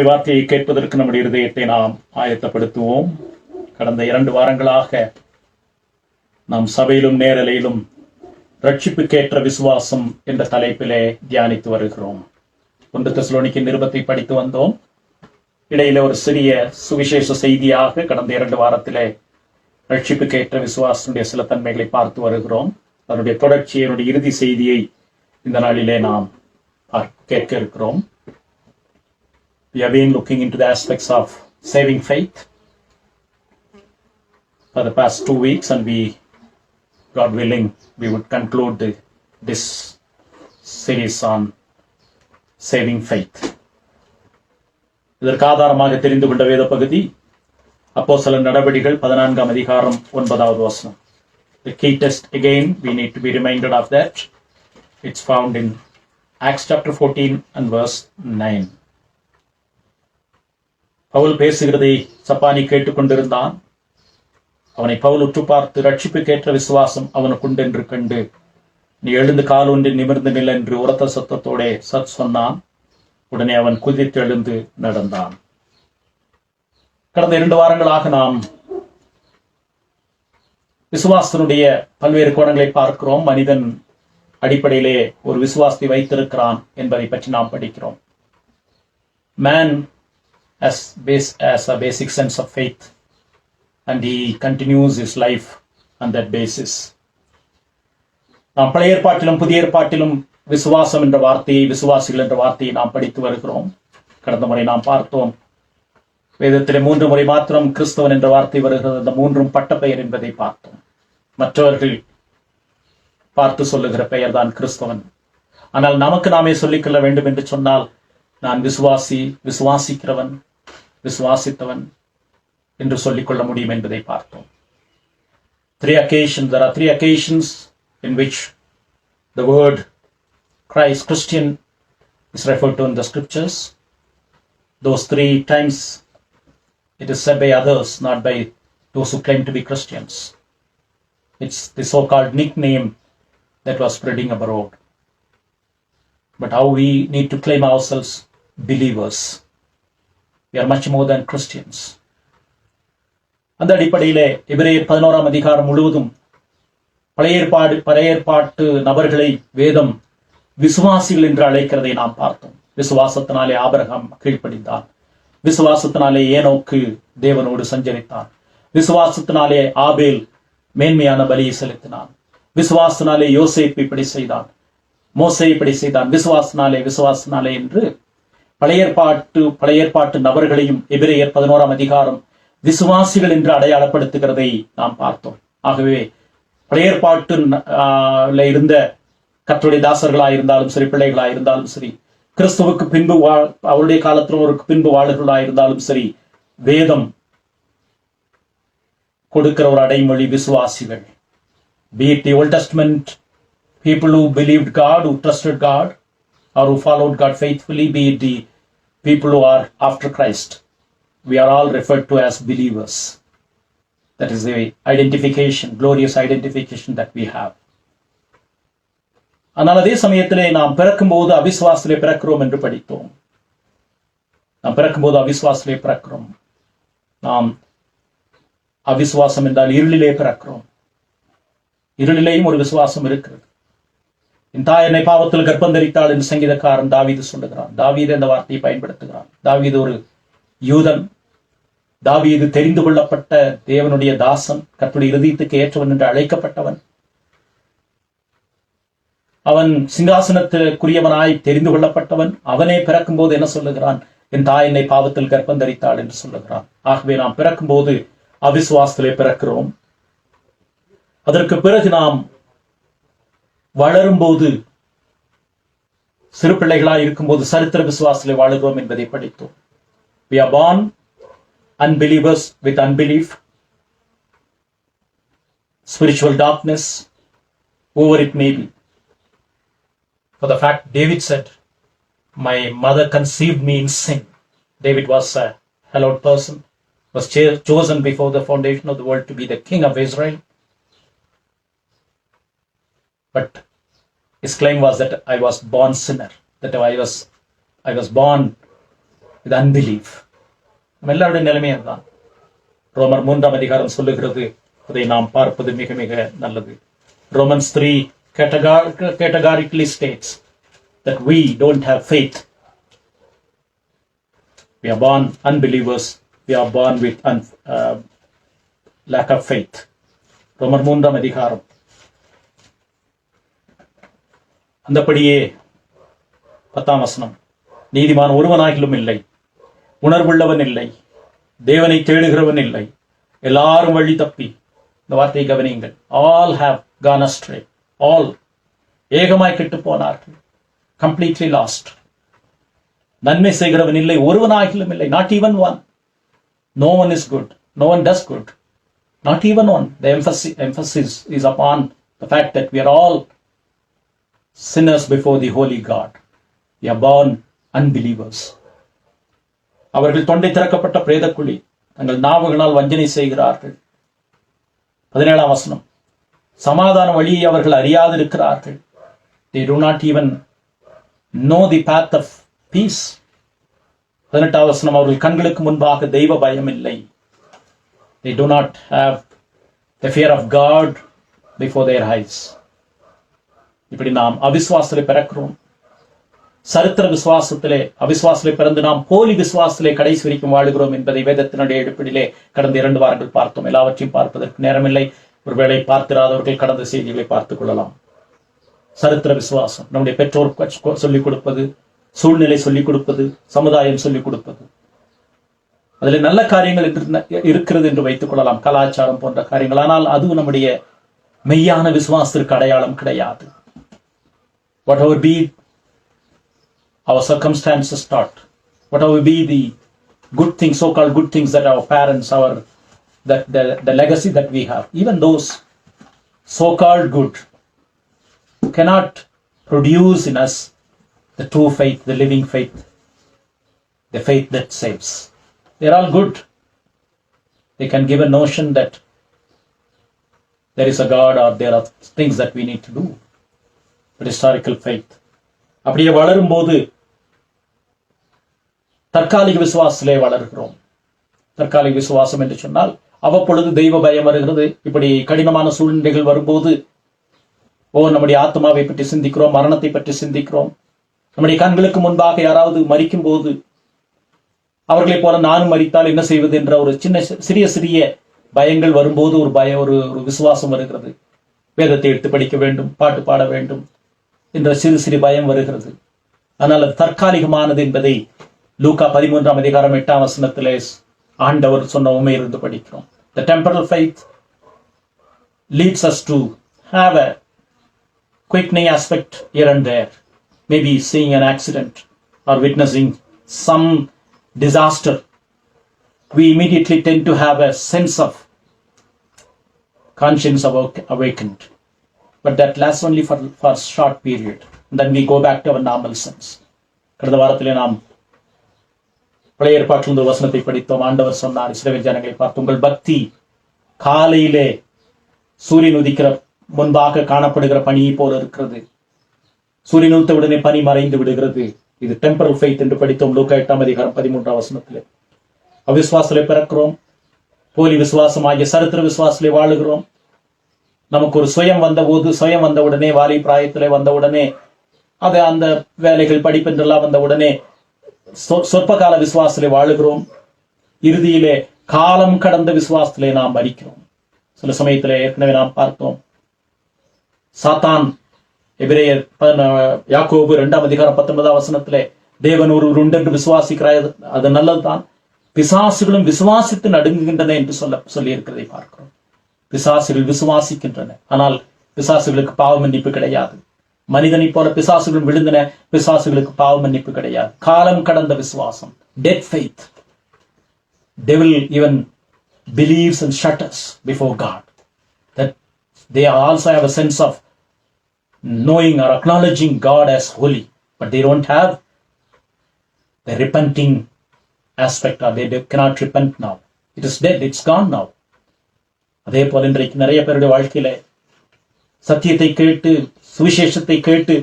கர்த்தருடைய வார்த்தையை கேட்பதற்கு நம்முடைய இருதயத்தை நாம் ஆயத்தப்படுத்துவோம். கடந்த 2 வாரங்களாக நாம் சபையிலும் நேரலையிலும் ரட்சிப்புக்கேற்ற விசுவாசம் என்ற தலைப்பிலே தியானித்து வருகிறோம். 1 தெசலோனிக்கேயர் நிருபத்தை படித்து வந்தோம். இடையில ஒரு சிறிய சுவிசேஷ செய்தியாக கடந்த 2 வாரத்திலே ரட்சிப்புக்கேற்ற விசுவாசனுடைய சில தன்மைகளை பார்த்து வருகிறோம். அதனுடைய தொடர்ச்சியினுடைய இறுதி செய்தியை இந்த நாளிலே நாம் கேட்க இருக்கிறோம். We have been looking into the aspects of saving faith for the past 2 weeks, and God willing, we would conclude this series on saving faith. இதற்கு ஆதாரமாக தெரிந்து கொண்ட வேத பகுதி அப்போஸ்தலர் நடபடிகள் 14ஆம் அதிகாரம் 9வது வசனம். The key text again, we need to be reminded of that. It's found in Acts chapter 14 and verse 9. Pavul பேசுகிறதை சப்பானி கேட்டுக்கொண்டிருந்தான். அவனை பவுல் உற்று பார்த்து, ரட்சிப்புக்கேற்ற விசுவாசம் அவனுக்குண்டு என்று கண்டு நீ எழுந்து காலூன்றி நிமிர்ந்து நில் என்று உரத்த சத்தத்தோட சொன்னான். உடனே அவன் குதித்து எழுந்து நடந்தான். கடந்த 2 வாரங்களாக நாம் விசுவாசத்தினுடைய பல்வேறு கோணங்களை பார்க்கிறோம். மனிதன் அடிப்படையிலே ஒரு விசுவாசத்தை வைத்திருக்கிறான் என்பதை பற்றி நாம் படிக்கிறோம். Man has a basic sense of faith, and he continues his life on that basis. நாம் பழைய ஏற்பாட்டிலும் புதிய ஏற்பாட்டிலும் விசுவாசம் என்ற வார்த்தையை, விசுவாசிகள் என்ற வார்த்தையை நாம் படித்து வருகிறோம். கடந்த முறை நாம் பார்த்தோம், வேதத்திலே 3 முறை மாத்திரம் கிறிஸ்தவன் என்ற வார்த்தை வருகிறது. அந்த 3ம் பட்ட பெயர் என்பதை பார்த்தோம். மற்றவர்கள் பார்த்து சொல்லுகிற பெயர் தான் கிறிஸ்தவன். ஆனால் நமக்கு நாமே சொல்லிக்கொள்ள வேண்டும் என்று சொன்னால், நான் விசுவாசிக்கிறவன், விசுவாசித்தவன் என்று சொல்லிக்கொள்ள முடியும் என்பதை பார்த்தோம். There are 3 occasions in which the word Christian is referred to in the scriptures. Those 3 times it is said by others, not by those who claim to be Christians. It's the so-called nickname that was spreading abroad. But how we need to claim ourselves believers. We are much more than Christians. அந்த அடிப்படையிலே எபிரேயர் 11ஆம் அதிகாரம் முழுவதும் பழைய ஏற்பாட்டு நபர்களை வேதம் விசுவாசிகள் என்று அழைக்கிறதை நாம் பார்த்தோம். விசுவாசத்தினாலே ஆபிரகாம் கீழ்ப்படிந்தான். விசுவாசத்தினாலே ஏனோக்கு தேவனோடு சஞ்சரித்தான். விசுவாசத்தினாலே ஆபேல் மேன்மையான பலியை செலுத்தினான். விசுவாசத்தினாலே யோசேப்பு இப்படி செய்தான், மோசே இப்படி செய்தான். விசுவாசத்தினாலே என்று பழைய ஏற்பாட்டு நபர்களையும் எபிரேயர் 11ஆம் அதிகாரம் விசுவாசிகள் என்று அடையாளப்படுத்துகிறதை நாம் பார்த்தோம். ஆகவே பழைய ஏற்பாட்டுல இருந்த கர்த்தருடைய தாசர்களாயிருந்தாலும் சரி, பிள்ளைகளாயிருந்தாலும் சரி, கிறிஸ்துவுக்கு பின்பு அவருடைய காலத்திற்கு பின்பு வாழ்களா இருந்தாலும் சரி, வேதம் கொடுக்கிற ஒரு அடைமொழி விசுவாசிகள். Be it the Old Testament people who believed God, who trusted God, or who followed God faithfully, be it the people who are after Christ, we are all referred to as believers. That is the identification, glorious identification that we have. ஆனால் அதே சமயத்திலே நாம் பிறக்கும்போது அவிசுவாசத்திலே பிறக்கிறோம் என்று படித்தோம். நாம் அவிசுவாசம் என்றால் இருளிலே பிறக்கிறோம். இருளிலேயும் ஒரு விசுவாசம் இருக்கிறது. என் தாய் என்னை பாவத்தில் கர்ப்பந்தரித்தாள் என்று சங்கீதக்காரன் தாவீது சொல்லுகிறான். தாவீது இந்த வார்த்தையை பயன்படுத்துகிறான். தாவீது ஒரு யூதன். தாவீது தெரிந்து கொள்ளப்பட்ட தேவனுடைய தாசன், கர்த்தருடைய இருதயத்துக்கு ஏற்றவன் என்று அழைக்கப்பட்டவன். அவன் சிங்காசனத்திற்குரியவனாய் தெரிந்து கொள்ளப்பட்டவன். அவனே பிறக்கும் போது என்ன சொல்லுகிறான்? என் தாய் என்னை பாவத்தில் கர்ப்பந்தரித்தாள் என்று சொல்லுகிறான். ஆகவே நாம் பிறக்கும் போது அவிசுவாசத்திலே பிறக்கிறோம். அதற்கு பிறகு நாம் வளரும்போது, சிறு பிள்ளைகளாய் இருக்கும்போது சரித்திர விசுவாசத்திலே வாழுகிறோம் என்பதை படித்தோம். We are born unbelievers with unbelief, spiritual darkness, whoever it may be. For the fact David said, my mother conceived me in sin. David was a hallowed person, was chosen before the foundation of the world to be the king of Israel. But his claim was that I was born sinner, that I was born with unbelief. நம்ம எல்லாருடைய நிலைமையே அதுதான். ரோமர் 3ஆம் அதிகாரம் சொல்லுகிறது, அதை நாம் பார்ப்பது மிக மிக நல்லது. Romans 3 categorically states that we don't have faith. We are born unbelievers. We are born with lack of faith. ரோமர் 3ஆம் அதிகாரம். அந்தபடியே 10ஆம் வசனம், நீதிமான் ஒருவனாகிலும் இல்லை, உணர்வுள்ளவன் இல்லை, தேவனை தேடுகிறவன் இல்லை, எல்லாரும் வழி தப்பி. இந்த வார்த்தையை கவனியுங்கள். All have gone astray. All ஏகமாய் கெட்டு போனார்கள். Completely lost. நன்மை செய்கிறவன் இல்லை, ஒருவனாகிலும் இல்லை. Not even one. No one is good. No one does good. Not even one. The emphasis is upon the fact that we are all sinners before the holy God. We are born unbelievers. அவர்கள் தொண்டை திறக்கப்பட்ட பிரேதக்குழி, தங்கள் நாவுகளால் வஞ்சனை செய்கிறார்கள். 17ஆம் வசனம், சமாதான வழியை அவர்கள் அறியாதிருக்கிறார்கள். They do not even know the path of peace. 18ஆம் வசனம், அவர்கள் கண்களுக்கு முன்பாக தெய்வ பயம் இல்லை. They do not have the fear of God before their eyes. இப்படி நாம் அவிசுவாசத்திலே பிறக்கிறோம். சரித்திர விசுவாசத்திலே அவிசுவாசத்திலே பிறந்து நாம் போலி விசுவாசத்திலே கடைசி வரைக்கும் வாழுகிறோம் என்பதை வேதத்தினுடைய எடுப்பிடிலே கடந்த 2 வாரங்கள் பார்த்தோம். எல்லாவற்றையும் பார்ப்பதற்கு நேரமில்லை. ஒருவேளை பார்த்திராதவர்கள் கடந்த செய்திகளை பார்த்துக் கொள்ளலாம். சரித்திர விசுவாசம் நம்முடைய பெற்றோர் சொல்லிக் கொடுப்பது, சூழ்நிலை சொல்லிக் கொடுப்பது, சமுதாயம் சொல்லிக் கொடுப்பது, அதில் நல்ல காரியங்கள் இருக்கிறது என்று வைத்துக் கொள்ளலாம், கலாச்சாரம் போன்ற காரியங்கள். ஆனால் அது நம்முடைய மெய்யான விசுவாசத்திற்கு அடையாளம் கிடையாது. Whatever be our circumstances taught, whatever be the good things, so-called good things that our parents, the legacy that we have, even those so-called good cannot produce in us the true faith, the living faith, the faith that saves. They're all good. They can give a notion that there is a God or there are things that we need to do. But historical faith, அப்படியே வளரும் போது தற்காலிக விசுவாசத்திலே வளர்கிறோம். தற்காலிக விசுவாசம் என்று சொன்னால் அவ்வப்பொழுது தெய்வ பயம் வருகிறது. இப்படி கடினமான சூழ்நிலைகள் வரும்போது நம்முடைய ஆத்மாவை பற்றி சிந்திக்கிறோம், மரணத்தை பற்றி சிந்திக்கிறோம். நம்முடைய கண்களுக்கு முன்பாக யாராவது மரிக்கும் போது அவர்களைப் போல நானும் மரித்தால் என்ன செய்வது என்ற ஒரு சிறிய சிறிய பயங்கள் வரும்போது ஒரு விசுவாசம் வருகிறது. வேதத்தை எடுத்து படிக்க வேண்டும், பாட்டு பாட வேண்டும் என்ற சிறு பயம் வருகிறது. ஆனால் அது தற்காலிகமானது என்பதை லூக்கா 13ஆம் அதிகாரம் 8ஆம் வசனத்திலே ஆண்டவர் சொன்ன உண்மையிலிருந்து படிக்கிறோம். The temporal faith leads us to have a quickening aspect here and there, maybe seeing an accident or witnessing some disaster. We immediately tend to have a sense of conscience awakened. But that lasts only for a short period. And then we go back to our normal sense. கடந்த வாரத்திலே நாம் பழைய ஏற்பாட்டிலிருந்து வசனத்தை படித்தோம். ஆண்டவர் சொன்னார், இஸ்ரவேல் ஜனங்களை பார்த்து, உங்கள் பக்தி காலையிலே சூரியன் உதிக்கிற முன்பாக காணப்படுகிற பனியை போல இருக்கிறது. சூரியன் உதித்த உடனே பனி மறைந்து விடுகிறது. இது டெம்பரல் ஃபெய்த் என்று படித்தோம் லூக்கா 8ஆம் அதிகாரம் 13ஆம் வசனத்திலே. அவிசுவாசத்திலே பிறக்கிறோம், போலி விசுவாசமாகிய சரித்திர விசுவாசத்திலே வாழுகிறோம். நமக்கு ஒரு சுயம் வந்த உடனே, வாலி பிராயத்திலே வந்த உடனே, அது அந்த வேலைகள் படிப்பென்றெல்லாம் வந்த உடனே சொற்ப கால விசுவாசத்திலே வாழுகிறோம். இறுதியிலே காலம் கடந்த விசுவாசத்திலே நாம் மரிக்கிறோம். சில சமயத்திலே ஏற்கனவே நாம் பார்த்தோம், சாத்தான் எபிரேயர் யாக்கோபு 2ஆம் அதிகாரம் 19ஆம் வசனத்திலே தேவன் ஒரு உண்டென்று விசுவாசிக்கிறார், அது நல்லதுதான், பிசாசுகளும் விசுவாசித்து நடுங்குகின்றன என்று சொல்லி இருக்கிறதை பார்க்கிறோம். பிசாசுகள் விசுவாசிக்கின்றன, ஆனால் பிசாசுகளுக்கு பாவ மன்னிப்பு கிடையாது. மனிதனை போல பிசாசுகள் விழுந்தன, பிசாசுகளுக்கு பாவ மன்னிப்பு கிடையாது. காலம் கடந்த விசுவாசம், dead faith. Devil even believes and shudders before God. That they also have a sense of knowing or acknowledging God as holy, but they don't have the repenting aspect, or they cannot repent now. It is dead, it's gone now. அதே போல இன்றைக்கு நிறைய பேருடைய வாழ்க்கையில சத்தியத்தை கேட்டு, சுவிசேஷத்தை கேட்டு,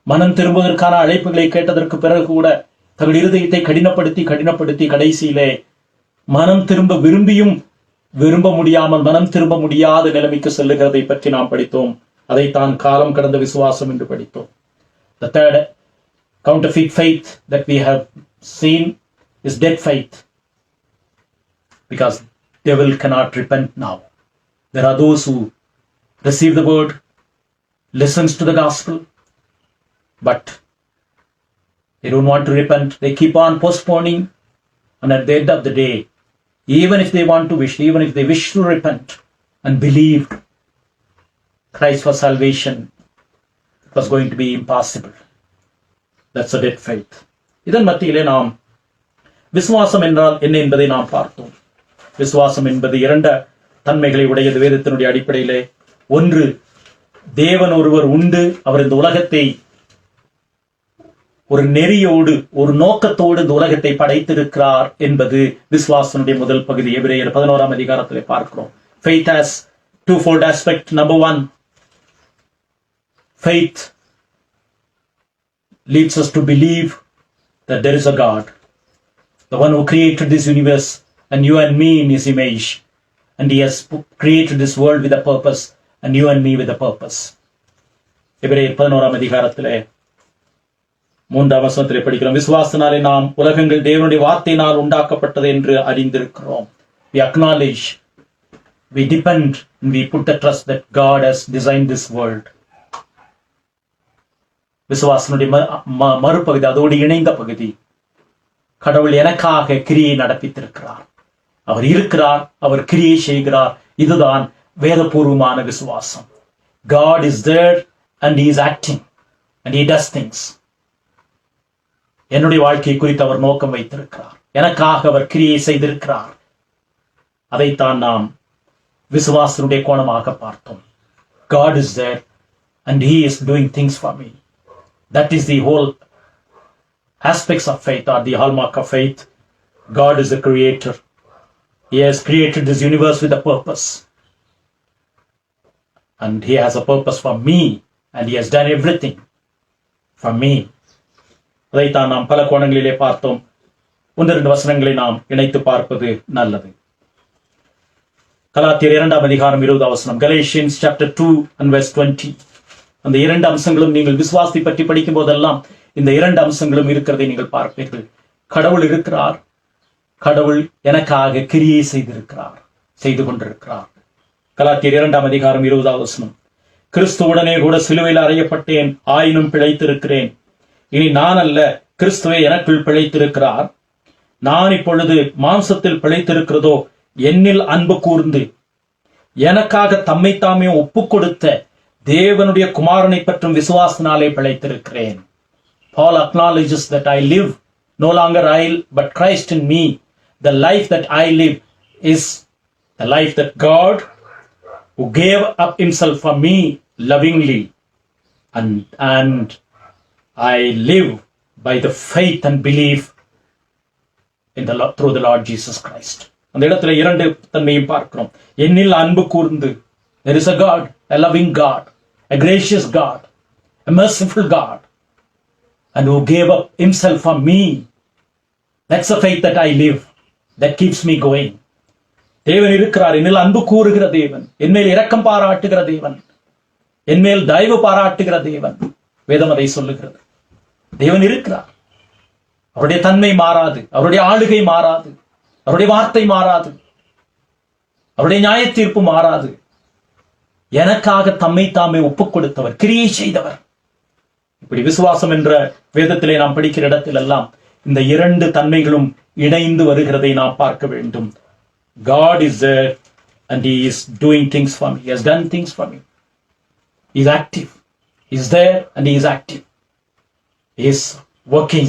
மனம் திரும்புவதற்கான அழைப்புகளை கேட்டதற்கு பிறகு கூட தங்கள் இருதயத்தை கடினப்படுத்தி கடைசியிலே மனம் திரும்ப விரும்பியும் விரும்ப முடியாமல் மனம் திரும்ப முடியாத நிலைமைக்கு செல்லுகிறதை பற்றி நாம் படித்தோம். அதைத்தான் காலம் கடந்த விசுவாசம் என்று படித்தோம். The third counterfeit faith that we have seen is dead faith, because devil cannot repent now. There are those who receive the word, listens to the gospel, but they don't want to repent. They keep on postponing, and at the end of the day, even if they wish to repent and believe Christ for salvation, it was going to be impossible. That's a dead faith. இதன் மத்தியிலே நாம் விசுவாசம் என்றால் என்ன என்பதை நாம் பார்த்தோம். விசுவாசம் என்பது இரண்டு தன்மைகளை உடையது வேதத்தினுடைய அடிப்படையிலே. ஒன்று, தேவன் ஒருவர் உண்டு, அவர் இந்த உலகத்தை ஒரு நெறியோடு ஒரு நோக்கத்தோடு இந்த உலகத்தை படைத்திருக்கிறார் என்பது விசுவாசனுடைய முதல் பகுதி. எபிரேயர் 11ஆம் அதிகாரத்திலே பார்க்கிறோம். Faith has twofold aspect. Number one, faith leads us to believe that there is a God, the one who created this universe and you and me in his image, and he has created this world with a purpose and you and me with a purpose. எபிரேயர் 11ஆம் அதிகாரத்திலே 3ஆம் வசனத்திலே படிக்கிறோம். விசுவாசனாலே நாம் உலகங்கள் தேவனுடைய வார்த்தையினால் உண்டாக்கப்பட்டது என்று அறிந்திருக்கிறோம். We acknowledge, we depend, and we put the trust that God has designed this world. விசுவாசனுடைய மறுபகுதி, அதோடு இணைந்த பகுதி, கடவுள் எனக்காக கிரியை நடப்பித்திருக்கிறார். அவர் இருக்கிறார், அவர் கிரியை செய்கிறார். இதுதான் வேதபூர்வமான விசுவாசம். God is there and he is acting and he does things. என்னுடைய வாழ்க்கையை குறித்து அவர் நோக்கம் வைத்திருக்கிறார். எனக்காக அவர் கிரியை செய்திருக்கிறார். அதைத்தான் நாம் விசுவாசனுடைய கோணமாக பார்த்தோம். God is there and he is doing things for me. That is the whole aspects of faith, or the hallmark of faith. God is the creator. He has created this universe with a purpose. And he has a purpose for me, and he has done everything for me. அதைத்தான் நாம் பல கோணங்களிலே பார்த்தோம். 1-2 வசனங்களை நாம் இணைத்து பார்ப்பது நல்லது. கலாத்தியர் 2ஆம் அதிகாரம் 20ஆம் வசனம். Galatians chapter 2 and verse 20. அந்த இரண்டு அம்சங்களும் நீங்கள் விசுவாசத்தை பற்றி படிக்கும் போதெல்லாம் இந்த இரண்டு அம்சங்களும் இருக்கிறதை நீங்கள் பார்ப்பீர்கள். கடவுள் இருக்கிறார், கடவுள் எனக்காக கிரியை செய்து கொண்டிருக்கிறார். கலாத்தியர் 2ஆம் அதிகாரம் 20ஆம் வசனம். கிறிஸ்துவுடனே கூட சிலுவையில் அறையப்பட்டேன், ஆயினும் பிழைத்திருக்கிறேன். இனி நான் அல்ல, கிறிஸ்துவே எனக்குள் பிழைத்திருக்கிறார். நான் இப்பொழுது மாம்சத்தில் பிழைத்திருக்கிறதோ என்னில் அன்பு கூர்ந்து எனக்காக தம்மை தாமே ஒப்புக் கொடுத்த தேவனுடைய குமாரனை பற்றும் விசுவாசனாலே பிழைத்திருக்கிறேன். Paul acknowledges that I live, no longer I, but Christ in me. The life that I live is the life that God, who gave up himself for me lovingly, and I live by the faith and belief in through the Lord Jesus Christ. அந்த இடத்துல இரண்டு தன்மையும் பார்க்கிறோம். என்னில் அன்பு கூர்ந்து, there is a God, a loving God, a gracious God, a merciful God, and who gave up himself for me. That's the faith that I live, that keeps me going. தேவன் இருக்கிறார், என்னில் அன்பு கூறுகிற தேவன், என்மேல் இரக்கம் பாராட்டுகிற தேவன், என்மேல் தயவு பாராட்டுகிற தேவன். வேதம் அதை சொல்லுகிறது. தேவன் இருக்கிறார், அவருடைய தன்மை மாறாது, அவருடைய ஆளுகை மாறாது, அவருடைய வார்த்தை மாறாது, அவருடைய நியாய தீர்ப்பு மாறாது. எனக்காக தம்மை தாமே ஒப்புக் கொடுத்தவர், கிரியை செய்தவர். இப்படி விசுவாசம் என்ற வேதத்திலே நாம் படிக்கிற இடத்தில் எல்லாம் இந்த இரண்டு தன்மைகளும் இணைந்து வருகிறதை நாம் பார்க்க வேண்டும். God is there and he is doing things for me. He has done things for me. He is active. He is there and he is active. He is working.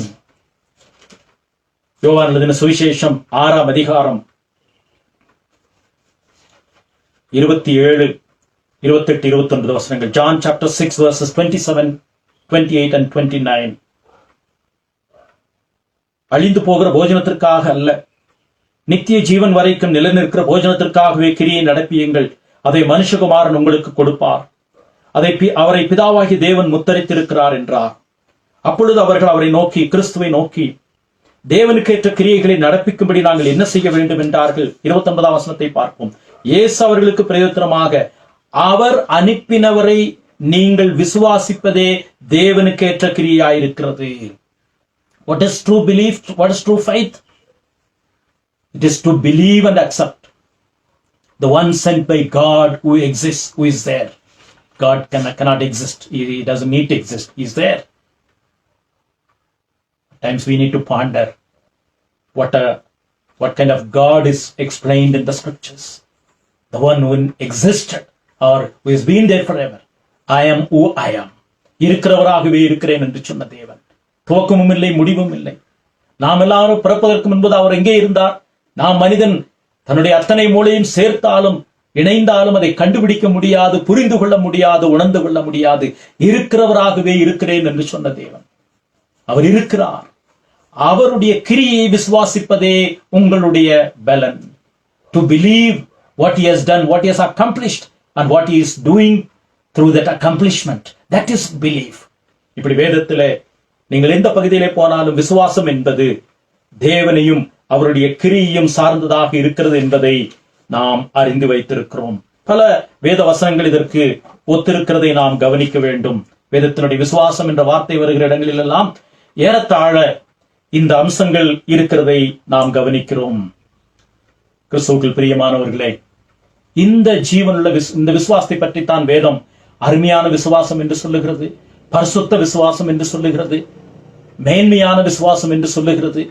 யோவான் எழுதின சுவிசேஷம் 6ஆம் அதிகாரம் 27, 28, 29 வசனங்கள். John chapter 6 verses 27, 28 and 29. அழிந்து போகிற போஜனத்திற்காக அல்ல, நித்திய ஜீவன் வரைக்கும் நிலைநிற்கிற போஜனத்திற்காகவே கிரியை நடப்பியுங்கள். அதை மனுஷகுமாரன் உங்களுக்கு கொடுப்பார். அவரை பிதாவாகி தேவன் முத்தரித்திருக்கிறார் என்றார். அப்பொழுது அவர்கள் அவரை நோக்கி, கிறிஸ்துவை நோக்கி, தேவனுக்கு ஏற்ற கிரியைகளை நடப்பிக்கும்படி நாங்கள் என்ன செய்ய வேண்டும் என்றார்கள். 29ஆம் வசனத்தை பார்ப்போம். இயேசு அவர்களுக்கு பிரயோஜனமாக, அவர் அனுப்பினவரை நீங்கள் விசுவாசிப்பதே தேவனுக்கு ஏற்ற கிரியையாயிருக்கிறது. What is true belief? What is true faith? It is to believe and accept the one sent by God who exists, who is there. God cannot exist. He doesn't need to exist. He is there. At times we need to ponder what kind of God is explained in the scriptures. The one who existed or who has been there forever. I am who I am. இருக்கிறவராகவே இருக்கிறேன் என்று சொன்ன தேவன். துவக்கமும் இல்லை, முடிவும் இல்லை. நாம் எல்லாரும் பிறப்பதற்கு முன்பது அவர் எங்கே இருந்தார்? நாம் மனிதன் தன்னுடைய அத்தனை மூளையும் சேர்த்தாலும் இணைந்தாலும் அதை கண்டுபிடிக்க முடியாது, புரிந்து கொள்ள முடியாது, உணர்ந்து கொள்ள முடியாது. இருக்கிறவராகவே இருக்கிறேன் என்று சொன்ன தேவன். அவர் இருக்கிறார். அவருடைய கிரியை விசுவாசிப்பதே உங்களுடைய பலன். To believe what he has done, what he has accomplished and what he is doing through that accomplishment. That is belief. இப்படி வேதத்திலே நீங்கள் எந்த பகுதியிலே போனாலும் விசுவாசம் என்பது தேவனையும் அவருடைய கிரியையும் சார்ந்ததாக இருக்கிறது என்பதை நாம் அறிந்து வைத்திருக்கிறோம். பல வேத வசனங்கள் இதற்கு ஒத்திருக்கிறதை நாம் கவனிக்க வேண்டும். வேதத்தினுடைய விசுவாசம் என்ற வார்த்தை வருகிற இடங்களில் எல்லாம் ஏறத்தாழ இந்த அம்சங்கள் இருக்கிறதை நாம் கவனிக்கிறோம். கிறிஸ்துவுக்குள் பிரியமானவர்களே, இந்த ஜீவனுள்ள இந்த விசுவாசத்தை பற்றித்தான் வேதம் அருமையான விசுவாசம் என்று சொல்லுகிறது, பரிசுத்த விசுவாசம் என்று சொல்லுகிறது, மேன்மையான விசுவாசம் என்று சொல்லுகிறது,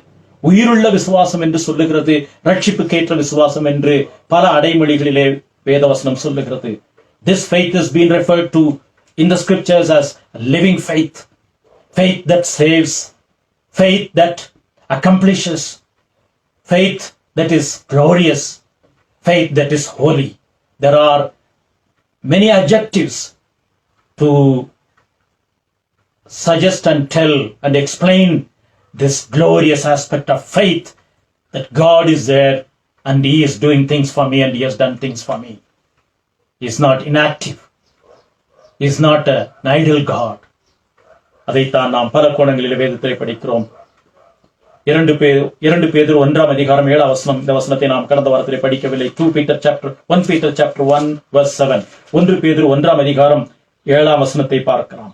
உயிருள்ள விசுவாசம் என்று சொல்லுகிறது, ரட்சிப்புக்கேற்ற விசுவாசம் என்று பல அடைமொழிகளிலே வேதவசனம் சொல்லுகிறது. This faith has been referred to in the scriptures as living faith, faith that saves, faith that accomplishes, faith that is glorious, faith that is holy. There are many adjectives to suggest and tell and explain this glorious aspect of faith, that God is there and he is doing things for me and he has done things for me. He is not inactive. He is not an idle God. அதைத்தான் நாம் பல கோணங்களில் வேதத்திலே படிக்கிறோம். 2 பேதுரு 1ஆம் அதிகாரம் 7ஆம் வசனம். இந்த வசனத்தை நாம் கடந்த வாரத்திலே படிக்கவில்லை. 1 Peter chapter 1 verse 7. 1 பேதுரு 1ஆம் அதிகாரம் 7ஆம் வசனத்தை பார்க்கலாம்.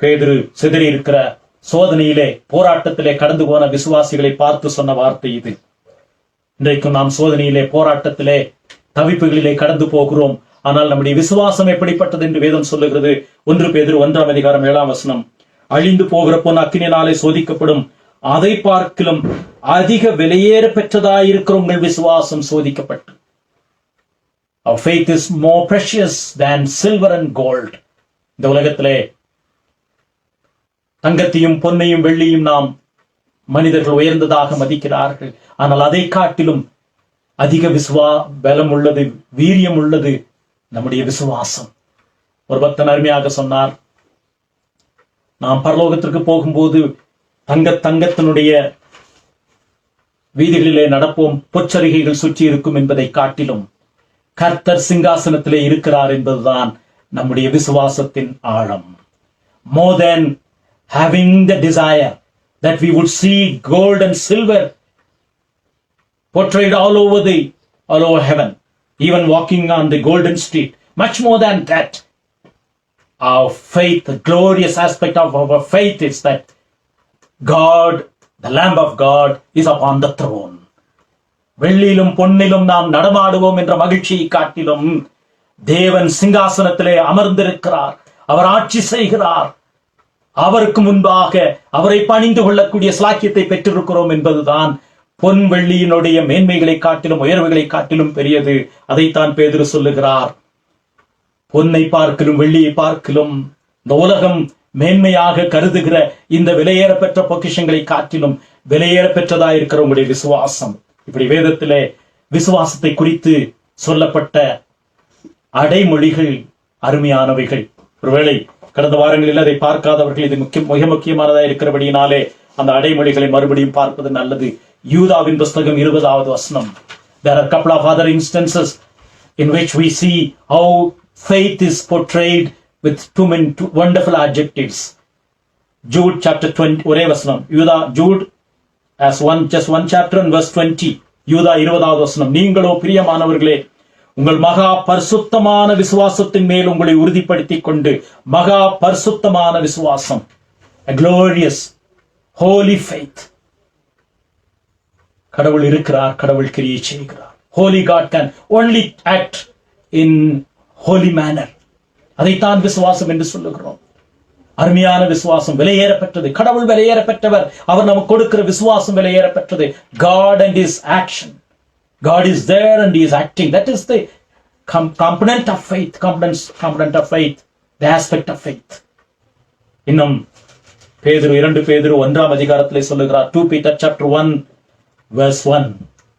பேதுரு சிதறி இருக்கிற சோதனையிலே, போராட்டத்திலே கடந்து போன விசுவாசிகளை பார்த்து சொன்ன வார்த்தை இது. இன்றைக்கும் நாம் சோதனையிலே, போராட்டத்திலே, தவிப்புகளிலே கடந்து போகிறோம். ஆனால் நம்முடைய விசுவாசம் எப்படிப்பட்டது என்று வேதம் சொல்லுகிறது. 1 பேதுரு 1ஆம் அதிகாரம் 7ஆம் வசனம். அழிந்து போகிற பொன் அக்கினியினாலே சோதிக்கப்படும், அதை பார்க்கிலும் அதிக விலையேற பெற்றதாயிருக்கிற உங்கள் விசுவாசம் சோதிக்கப்பட்டு. Our faith is more precious than silver and gold. இந்த உலகத்திலே தங்கத்தையும் பொன்னையும் வெள்ளியும் நாம் மனிதர்கள் உயர்ந்ததாக மதிக்கிறார்கள். ஆனால் அதை காட்டிலும் அதிக பலம் உள்ளது, வீரியம் உள்ளது நம்முடைய விசுவாசம். ஒரு பக்தன் அருமையாக சொன்னார், நாம் பரலோகத்திற்கு போகும்போது தங்கத்தினுடைய வீதிகளிலே நடப்போம், பொச்சரிகைகள் சுற்றி இருக்கும் என்பதை காட்டிலும் கர்த்தர் சிங்காசனத்திலே இருக்கிறார் என்பதுதான் நம்முடைய விசுவாசத்தின் ஆழம். More than having the desire that we would see gold and silver portrayed all over heaven, even walking on the golden street. Much more than that, our faith, the glorious aspect of our faith is that God, the Lamb of God, is upon the throne. வெள்ளியிலும் பொன்னிலும் நாம் நடமாடுவோம் என்ற மகிழ்ச்சியை காட்டிலும் தேவன் சிங்காசனத்திலே அமர்ந்திருக்கிறார். அவர் ஆட்சி செய்கிறார். அவருக்கு முன்பாக அவரை பணிந்து கொள்ளக்கூடிய ஸ்லாக்கியத்தை பெற்றிருக்கிறோம் என்பதுதான் பொன் வெள்ளியினுடைய மேன்மைகளை காட்டிலும் உயர்வுகளை காட்டிலும் பெரியது. அதைத்தான் பேதுரு சொல்லுகிறார். பொன்னை பார்க்கிலும் வெள்ளியை பார்க்கிலும் இந்த உலகம் மேன்மையாக கருதுகிற இந்த விலையேற பெற்ற பொக்கிஷங்களை காட்டிலும் விலையேற பெற்றதாயிருக்கிற உங்களுடைய விசுவாசம். இப்படி வேதத்திலே விசுவாசத்தை குறித்து சொல்லப்பட்ட அடைமொழிகள் அருமையானவைகள். ஒருவேளை கடந்த வாரங்களில் அதை பார்க்காதவர்கள் இது மிக முக்கியமானதா இருக்கிறபடியினாலே அந்த அடைமொழிகளை மறுபடியும் பார்ப்பது நல்லது. யூதாவின் புஸ்தகம் 20வது வசனம். There are a couple of other instances in which we see how faith is portrayed with two wonderful adjectives. Jude chapter 20, ஒரே வசனம். Jude as just one chapter and verse 20. யூதா 20வது வசனம், நீங்களோ பிரியமானவர்களே உங்கள் மகா பரிசுத்தமான விசுவாசத்தின் மேல் உங்களை உறுதிப்படுத்திக் கொண்டு, மகா பரிசுத்தமான விசுவாசம், a glorious holy faith. கடவுள் இருக்கிறார், கடவுள் கிரியை செய்கிறார். Holy God can only act in holy manner. அதைத்தான் விசுவாசம் என்று சொல்லுகிறோம். அருமையான விசுவாசம், விலையேறப்பட்டது. கடவுள் விலையேறப்பட்டவர். அவர் நமக்கு கொடுக்கிற விசுவாசம் விலையேறப்பட்டது. God and his action. God is there and he is acting. That is the component of faith. Component of faith. The aspect of faith. இன்னும் பேதுரு 2 பேதுரு 1ஆம் அதிகாரத்திலே சொல்லுகிறார். 2 Peter chapter 1 verse 1.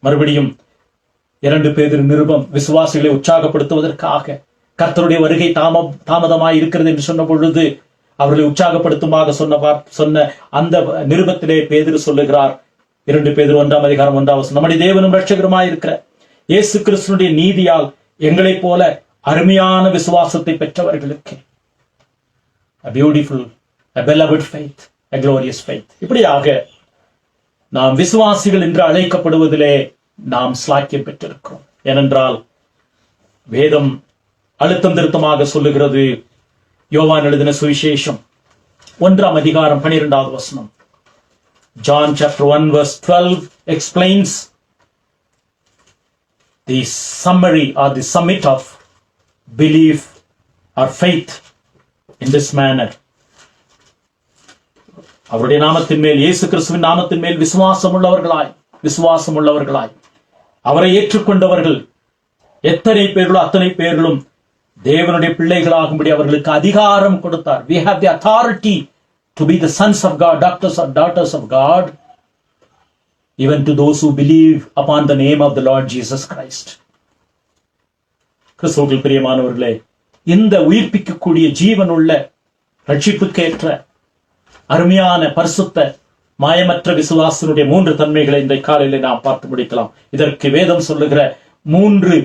மறுபடியும் 2 பேதுரு நிருபம் விசுவாசிகளை உற்சாகப்படுத்துவதற்காக, கர்த்தருடைய வருகை தாமதமாய் இருக்கிறது என்று சொன்ன பொழுது அவர்களை உற்சாகப்படுத்துமாக சொன்ன அந்த நிருபத்திலே பேதுரு சொல்லுகிறார். 2 பேதுரு 1ஆம் அதிகாரம் 1ஆம் வசனம், நம்முடைய தேவனும் இரட்சகருமாய் இருக்கிற இயேசு கிறிஸ்துவினுடைய நீதியால் எங்களைப் போல அருமையான விசுவாசத்தை பெற்றவர்களுக்கு a beautiful, a beloved faith, a glorious faith. இப்படியாக நாம் விசுவாசிகள் என்று அழைக்கப்படுவதிலே நாம் ஸ்லாக்கியம் பெற்றிருக்கிறோம். ஏனென்றால் வேதம் அழுத்தம் திருத்தமாக சொல்லுகிறது. யோவான் எழுதின சுவிசேஷம் 1ஆம் அதிகாரம் 12வது வசனம், John chapter 1 verse 12 explains the summary or the summit of belief or faith in this manner. அவருடைய நாமத்தின் மேல், இயேசு கிறிஸ்துவின் நாமத்தின் மேல் விசுவாசம் உள்ளவர்களாய் அவரை ஏற்றுக்கொண்டவர்கள் எத்தனை பேர்களோ அத்தனை பேர்களும் தேவனுடைய பிள்ளைகளாகும்படி அவர்களுக்கு அதிகாரம் கொடுத்தார். We have the authority to be the sons of God, daughters of God, even to those who believe upon the name of the Lord Jesus Christ. கிறிஸ்துவுக்குள் பிரியமானவர்களே, இந்த உயிர்ப்பிக்கக்கூடிய ஜீவனுள்ள ரட்சிப்புக்கேற்ற அருமையான பரிசுத்த மாயமற்ற விசுவாசனுடைய 3 தன்மைகளை இந்த காலையிலே நாம் பார்த்து முடிக்கலாம். இதற்கு வேதம் சொல்லுகிற 3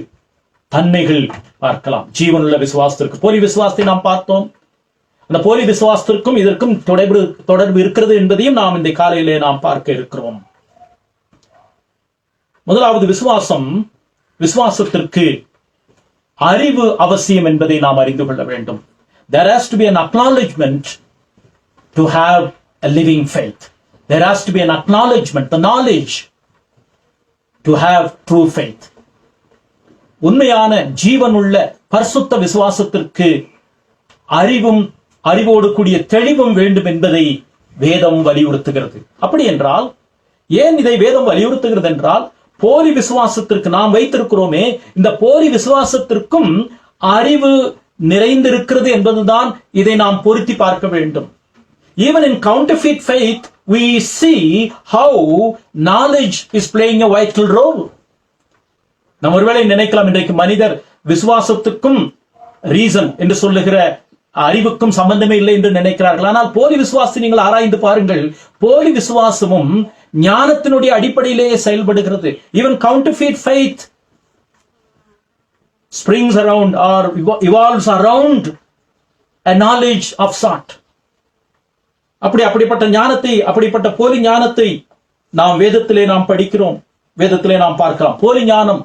தன்மைகள் பார்க்கலாம். ஜீவனுள்ள விசுவாசத்திற்கு, போலி விசுவாசத்தை நாம் பார்த்தோம். அந்த போலி விசுவாசத்திற்கும் இதற்கும் தொடர்பு இருக்கிறது என்பதையும் நாம் இந்த காலையிலே நாம் பார்க்க இருக்கிறோம். முதலாவது விசுவாசத்திற்கு அறிவு அவசியம் என்பதை நாம் அறிந்து கொள்ள வேண்டும். There has to be an acknowledgement to have a living faith. There has to be an acknowledgement, the knowledge to have true faith. உண்மையான ஜீவனுள்ள பரிசுத்த விசுவாசத்திற்கு அறிவோடு கூடிய தெளிவும் வேண்டும் என்பதை வேதம் வலியுறுத்துகிறது. அப்படி என்றால் ஏன் இதை வேதம் வலியுறுத்துகிறது என்றால், போலி விசுவாசத்திற்கு நாம் வைத்திருக்கிறோமே, இந்த போலி விசுவாசத்திற்கும் அறிவு நிறைந்திருக்கிறது என்பதுதான் இதை நாம் பொருத்தி பார்க்க வேண்டும். Even in counterfeit faith we see how knowledge is playing a vital role. நாம் ஒருவேளை நினைக்கலாம், இன்றைக்கு மனிதர் விசுவாசத்துக்கும் ரீசன் என்று சொல்லுகிற அறிவுக்கும் சம்பந்தமே இல்லை என்று நினைக்கிறார்கள். ஆனால் போலி விசுவாசத்தை நீங்கள் ஆராய்ந்து பாருங்கள். போலி விசுவாசமும் ஞானத்தினுடைய அடிப்படையிலேயே செயல்படுகிறது. Even counterfeit faith springs around or evolves around a knowledge of sort. அப்படிப்பட்ட ஞானத்தை, அப்படிப்பட்ட போலி ஞானத்தை நாம் வேதத்திலே நாம் படிக்கிறோம், வேதத்திலே நாம் பார்க்கலாம். போலி ஞானம்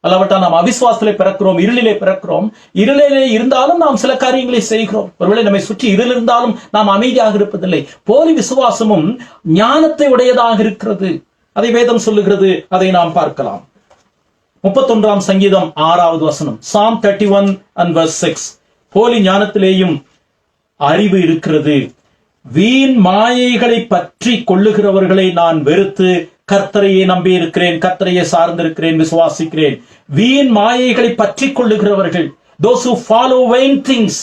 அல்லவட்டா நாம் அவிசுவாசத்திலே பிறக்கிறோம், இருளிலே பிறக்கிறோம். இருளிலே இருந்தாலும் நாம் சில காரியங்களை செய்கிறோம். ஒருவேளை நம்மை சுற்றி இருள் இருந்தாலும் நாம் அமைதியாக இருப்பதில்லை. போலி விசுவாசமும் ஞானத்தை உடையதாக இருக்கிறது. அதை வேதம் சொல்லுகிறது. அதை நாம் பார்க்கலாம். 31ஆம் சங்கீதம் 6வது வசனம், Psalm 31 and verse 6. போலி ஞானத்திலேயும் அறிவு இருக்கிறது. வீண் மாயைகளை பற்றி கொள்ளுகிறவர்களை நான் வெறுத்து கர்த்தரையே நம்பி இருக்கிறேன், கர்த்தரையே சார்ந்திருக்கிறேன், விசுவாசிக்கிறேன். வீண் மாயைகளை பற்றி கொள்ளுகிறவர்கள், those who follow vain things,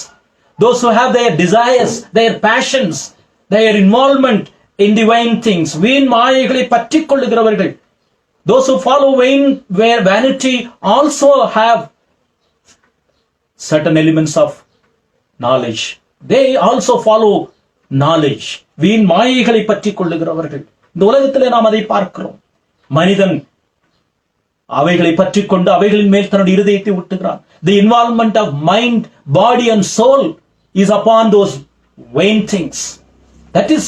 those who have their desires, their passions, their involvement in the vain things, வீண் மாயைகளை பற்றி கொள்ளுகிறவர்கள், those who follow vain, where vanity also have certain elements of knowledge, they also follow knowledge. வீண் மாயைகளை பற்றி கொள்ளுகிறவர்கள். இந்த உலகத்திலே நாம் அதை பார்க்கிறோம். மனிதன் அவைகளை பற்றி கொண்டு அவைகளின் மேல் தன்னுடைய இருதயத்தை ஊட்டுகிறான். The involvement of mind, body and soul is upon those vain things. That is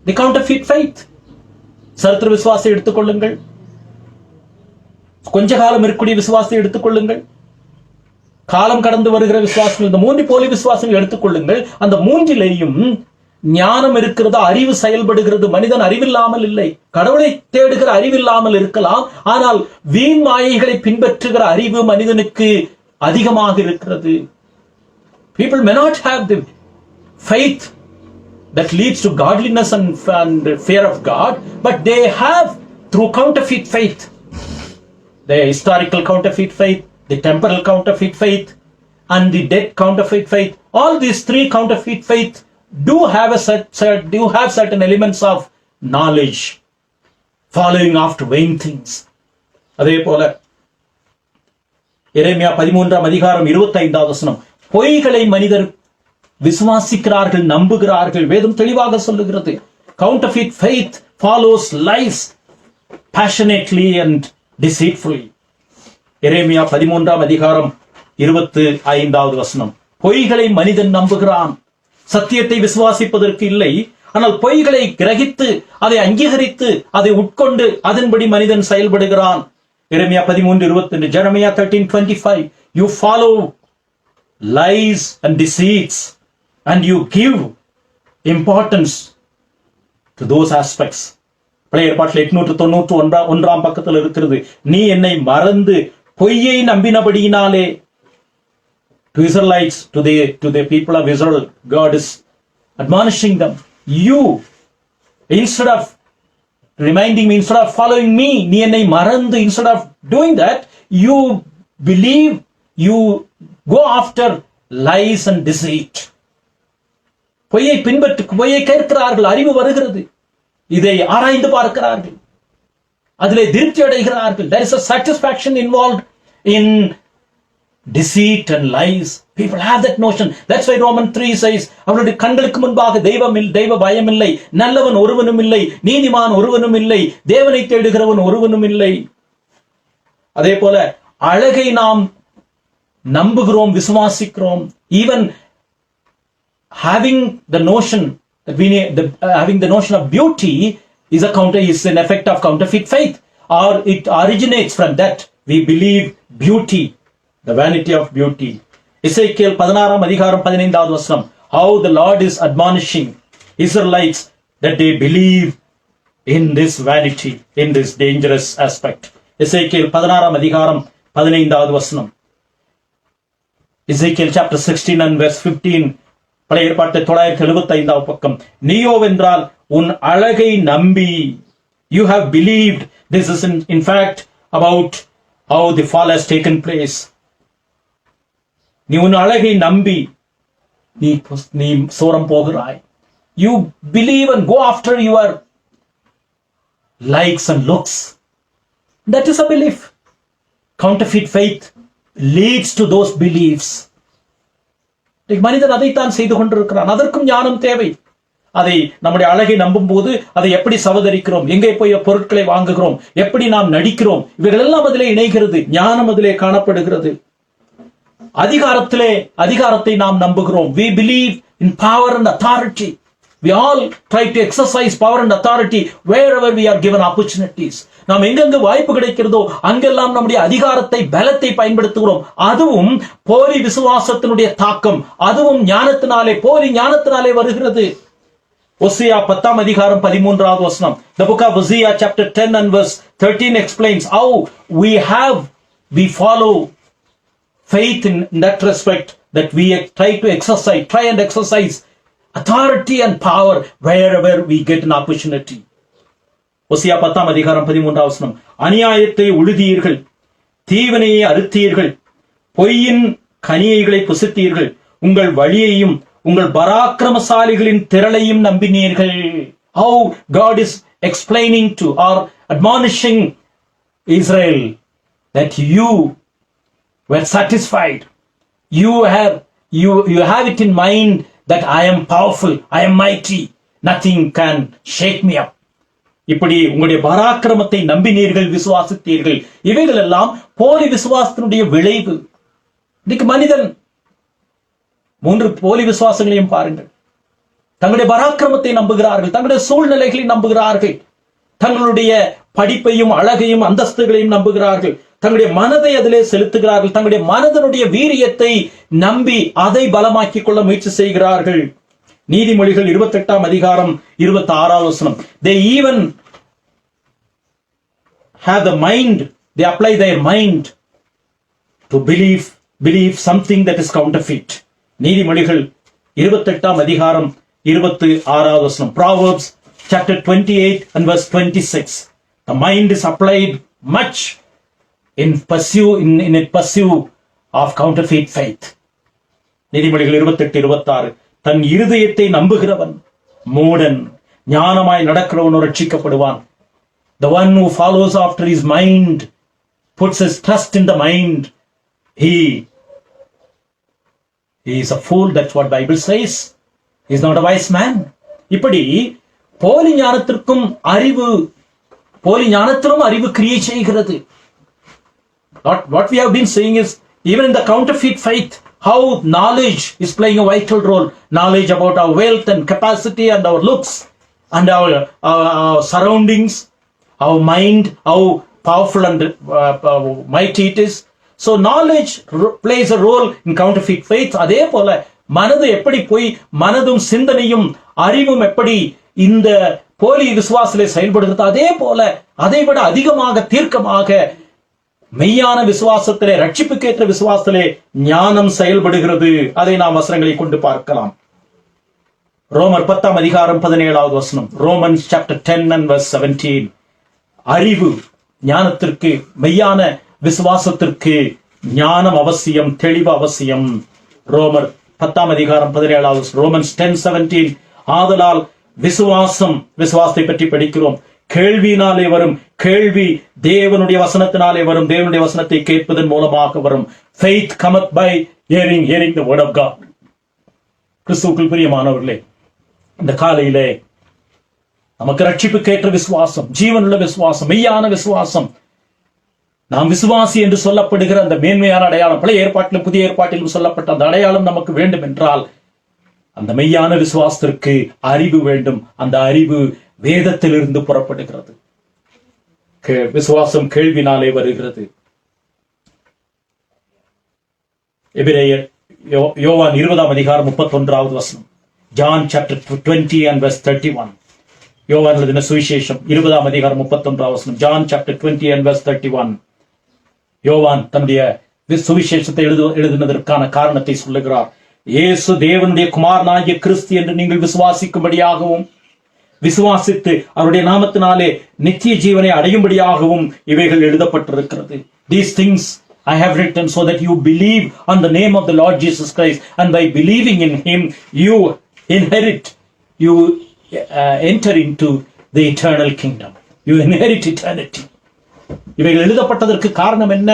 the counterfeit faith. சரித்திர விசுவாசத்தை எடுத்துக்கொள்ளுங்கள், கொஞ்ச காலம் இருக்கக்கூடிய விசுவாசத்தை எடுத்துக்கொள்ளுங்கள், காலம் கடந்து வருகிற விசுவாசங்கள், இந்த 3 போலி விசுவாசங்கள் எடுத்துக்கொள்ளுங்கள். அந்த 3லேயும் ஞானம் இருக்கிறது, அறிவு செயல்படுகிறது. மனிதன் அறிவில்லாமல் இல்லை. கடவுளை தேடுகிற அறிவில்லாமல் இருக்கலாம், ஆனால் வீண் மாயைகளை பின்பற்றுகிற அறிவு மனிதனுக்கு அதிகமாக இருக்கிறது. People may not have the faith that leads to godliness and fear of God, but they have through counterfeit faith. The historical counterfeit faith, the temporal counterfeit faith, and the dead counterfeit faith. All these 3 counterfeit faith do have certain elements of knowledge, following after vain things. அதே போல எரேமியா 13ஆம் அதிகாரம் 25வது வசனம், பொய்களை மனிதர் விசுவாசிக்கிறார்கள், நம்புகிறார்கள். வேதம் தெளிவாக சொல்லுகிறது, counterfeit faith follows lies passionately and deceitfully. எரேமியா 13ஆம் அதிகாரம் 25வது வசனம், பொய்களை மனிதன் நம்புகிறான், சத்தியத்தை விசுவாசிப்பதற்கு இல்லை. ஆனால் பொய்களை கிரகித்து அதை அங்கீகரித்து அதை உட்கொண்டு அதன்படி மனிதன் செயல்படுகிறான். எரேமியா 13:22, Jeremiah 13:25, you follow lies and deceits and you give importance to those aspects. பழைய ஏற்பாட்டில் 891ஆம் பக்கத்தில் இருக்கிறது, நீ என்னை மறந்து பொய்யை நம்பினபடியினாலே. To Israelites, to the people of Israel, God is admonishing them. You, instead of reminding me, instead of following me, நீ என்னை மறந்து, instead of doing that, you believe, you go after lies and deceit. பொய்யை பின்பற்று, பொய்யை கேட்கிறார்கள், அறிவு வருகிறது, இதை ஆராய்ந்து பார்க்கிறார்கள், அதிலே திருப்தி அடைகிறார்கள். There is a satisfaction involved in deceit and lies. People have that notion. That's why Romans 3 says, அவருடைய கண்களுக்கு முன்பாக தெய்வ பயம் இல்லை, நல்லவன் ஒருவனும் இல்லை, நீதிமான் ஒருவனும் இல்லை, தேவனை தேடுகிறவன் ஒருவனும் இல்லை. அதே போல அழகை நாம் நம்புகிறோம், விசுவாசிக்கிறோம். Even having the notion that having the notion of beauty is an effect of counterfeit faith, or it originates from that. We believe beauty, the vanity of beauty. எசேக்கியேல் 16ஆம் அதிகாரம் 15வது வசனம், how the Lord is admonishing Israelites that they believe in this vanity, in this dangerous aspect. எசேக்கியேல் 16ஆம் அதிகாரம் 15வது வசனம். Ezekiel chapter 16 and verse 15, பழைய ஏற்பாட்டு 975ஆம் பக்கம், நீயோவென்றால் உன் அழகை நம்பி, you have believed. This is in fact about how the fall has taken place. நீ உன் அழகை நம்பி நீ சோரம் போகிறாய். You believe and go after your likes and looks. That is a belief. Counterfeit faith leads to those beliefs. மனிதன் அதைத்தான் செய்து கொண்டிருக்கிறான். அதற்கும் ஞானம் தேவை. அதை நம்முடைய அழகை நம்பும் போது அதை எப்படி சவதரிக்கிறோம், எங்கே போய் பொருட்களை வாங்குகிறோம், எப்படி நாம் நடிக்கிறோம், இவைகள் எல்லாம் அதிலே இணைகிறது. ஞானம் அதிலே காணப்படுகிறது. அதிகாரத்தை நாம் நம்புகிறோம். We believe in power and authority. We all try to exercise power and authority wherever we are given opportunities. நாம் எங்கெங்கு வாய்ப்பு கிடைக்கிறதோ அங்கெல்லாம் நம்முடைய அதிகாரத்தை, பலத்தை பயன்படுத்துகிறோம். அதுவும் போலி விசுவாசத்தினுடைய தாக்கம், அதுவும் ஞானத்தினாலே, போலி ஞானத்தினாலே வருகிறது. ஓசியா 10ஆம் அதிகாரம் 13வது வசனம். The book of Hosea chapter 10 and verse 13 explains how we follow faith in that respect, that we try and exercise authority and power wherever we get an opportunity. ஓசியா 10ஆம் அதிகாரம் 13வது வசனம், அநியாயத்தை உழுதீர்கள், தீவினையை அறுத்தீர்கள், பொய்யின் கனியைகளை புசித்தீர்கள், உங்கள் வழியையும் உங்கள் பராக்கிரமசாலிகளின் திரளையும் நம்பினீர்கள். How God is explaining to or admonishing Israel that you were satisfied. You have it in mind that I am powerful, I am mighty, nothing can shake me up. இப்படி உங்களுடைய பராக்கிரமத்தை நம்பினீர்கள், விசுவாசித்தீர்கள். இவைகள் எல்லாம் போலி விசுவாசத்தினுடைய விளைவு. இன்னைக்கு மனிதன் 3 போலி விசுவாசங்களையும் பாருங்கள். தங்களுடைய பராக்கிரமத்தை நம்புகிறார்கள், தங்களுடைய சூழ்நிலைகளை நம்புகிறார்கள். தங்களுடைய படிப்பையும் அழகையும் அந்தஸ்துகளையும் நம்புகிறார்கள். தங்களுடைய மனதை அதிலே செலுத்துகிறார்கள். தங்களுடைய மனதனுடைய வீரியத்தை நம்பி அதை பலமாக்கிக் கொள்ள முயற்சி செய்கிறார்கள். நீதிமொழிகள் 28ஆம் அதிகாரம் 26ஆவது வசனம். They even have the mind, they apply their mind to believe something that is counterfeit. நீதிமொழிகள் 28ஆம் அதிகாரம் 26ஆவது வசனம். Proverbs chapter 28 and verse 26. The mind is applied much in pursuit of counterfeit faith. நீதிமொழிகள் 28:26. தன் இருதயத்தை நம்புகிறவன் மூடன், ஞானமாய் நடக்கிறவனோ ரட்சிக்கப்படுவான். The one who follows after his mind, puts his trust in the mind, he is a fool. That's what Bible says. He is not a wise man. இப்படி போலி ஞானத்திலும் அறிவு கிரியை செய்கிறது. What we have been saying is, even in the counterfeit faith, how knowledge is playing a vital role. Knowledge about our wealth and capacity and our looks and our surroundings, our mind, how powerful and mighty it is. So knowledge plays a role in counterfeit faith. அதே போல மனது எப்படி போய் மனதும் சிந்தனையும் அறிவும் எப்படி இந்த போலி விசுவாசத்திலே செயல்படுகிறது, அதே போல அதைவிட அதிகமாக தீர்க்கமாக மெய்யான விசுவாசத்திலே, ரட்சிப்புக்கேற்ற விசுவாசத்திலே ஞானம் செயல்படுகிறது. அதை நாம் வசனங்களை கொண்டு பார்க்கலாம். ரோமர் 10ஆம் அதிகாரம் 17ஆவது வசனம். Romans chapter 10 and verse 17. அறிவு, ஞானத்திற்கு, மெய்யான விசுவாசத்திற்கு ஞானம் அவசியம், தெளிவு அவசியம். ரோமர் 10ஆம் அதிகாரம் 17ஆவது. Romans 10:17. ஆதலால் விசுவாசத்தை பற்றி படிக்கிறோம். கேள்வியினாலே வரும், கேள்வி தேவனுடைய வசனத்தினாலே வரும், தேவனுடைய வசனத்தை கேட்பதன் மூலமாக வரும். Faith cometh by hearing the word of God. கிறிஸ்துவுக்குள் பிரியமானவர்களே, இந்த காலையிலே நமக்கு ரட்சிப்புக்கேற்ற விசுவாசம், ஜீவனுள்ள விசுவாசம், மெய்யான விசுவாசம், நாம் விசுவாசி என்று சொல்லப்படுகிற அந்த மேன்மையான அடையாளம், பழைய ஏற்பாட்டிலும் புதிய ஏற்பாட்டிலும் சொல்லப்பட்ட அந்த அடையாளம் நமக்கு வேண்டும் என்றால் அந்த மெய்யான விசுவாசத்திற்கு அறிவு வேண்டும். அந்த அறிவு வேதத்திலிருந்து புறப்படுகிறது. விசுவாசம் கேள்வினாலே வருகிறது. எபிரேயர் யோவான் 20ஆம் அதிகாரம் 31ஆவது வசனம். John chapter 20 and verse 31. யோவான் எழுதின சுவிசேஷம் 20ஆம் அதிகாரம் 31ஆவது வசனம். John chapter 20 and verse 31. யோவான் தன்னுடைய சுவிசேஷத்தை எழுதினதற்கான காரணத்தை சொல்லுகிறார். இயேசு தேவனுடைய குமாரனாகிய கிறிஸ்து என்று நீங்கள் விசுவாசிக்கும்படியாகவும், விசுவாசித்து அவருடைய நாமத்தினாலே நித்திய ஜீவனை அடையும்படியாகவும் இவைகள் எழுதப்பட்டிருக்கிறது. These things I have written so that you believe on the name of the Lord Jesus Christ, and by believing in him you enter into the eternal kingdom. You inherit eternity. இவைகள் எழுதப்பட்டதற்கு காரணம் என்ன?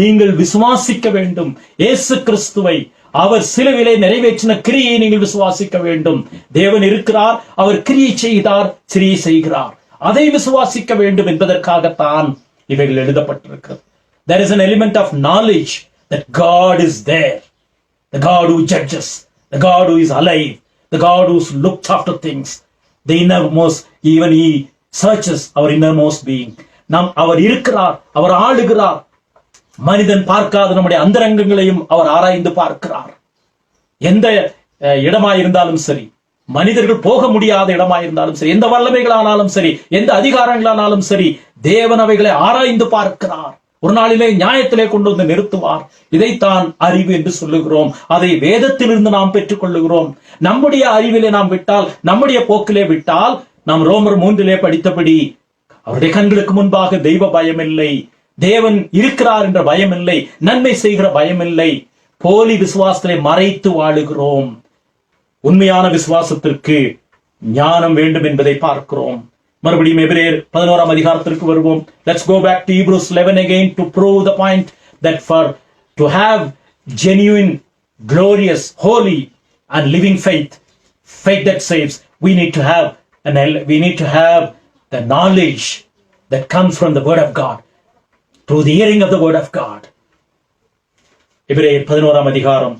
நீங்கள் விசுவாசிக்க வேண்டும். இயேசு கிறிஸ்துவை, அவர் சிலுவையிலே நிறைவேற்றின கிரியை நீங்கள் விசுவாசிக்க வேண்டும். தேவன் இருக்கிறார், அவர் கிரியை செய்தார், கிரியை செய்கிறார். அதை விசுவாசிக்க வேண்டும் என்பதற்காகத்தான் இவைகள் எழுதப்பட்டிருக்கிறது. There is an element of knowledge that God is there, the God who judges, the God who is alive, the God who looks after things, the innermost, even he searches our innermost being. அவர் இருக்கிறார், அவர் ஆளுகிறார். மனிதன் பார்க்காத நம்முடைய அந்தரங்கங்களையும் அவர் ஆராய்ந்து பார்க்கிறார். எந்த இடமாயிருந்தாலும் சரி, மனிதர்கள் போக முடியாத இடமாயிருந்தாலும் சரி, எந்த வல்லமைகளானாலும் சரி, எந்த அதிகாரங்களானாலும் சரி, தேவன் அவைகளை ஆராய்ந்து பார்க்கிறார். ஒரு நாளிலே நியாயத்திலே கொண்டு வந்து நிறுத்துவார். இதைத்தான் அறிவு என்று சொல்லுகிறோம். அதை வேதத்திலிருந்து நாம் பெற்றுக் கொள்ளுகிறோம். நம்முடைய அறிவிலே நாம் விட்டால், நம்முடைய போக்கிலே விட்டால், நாம் ரோமர் 3 படித்தபடி அவருடைய கண்களுக்கு முன்பாக தெய்வ பயம் இல்லை, தேவன் இருக்கிறார் என்ற பயம் இல்லை, நன்மை செய்கிற பயம் இல்லை. போலி விசுவாசத்தை மறைத்து வாழுகிறோம். உண்மையான விசுவாசத்திற்கு ஞானம் வேண்டும் என்பதை பார்க்கிறோம். மறுபடியும் எபிரேயர் 11ஆம் அதிகாரத்திற்கு வருவோம். Let's go back to Hebrews 11 again to prove the point that to have genuine, glorious, holy and living faith that saves, we need to have the knowledge that comes from the word of God, through the hearing of the word of God. எபிரேயர் 11ஆம் அதிகாரம்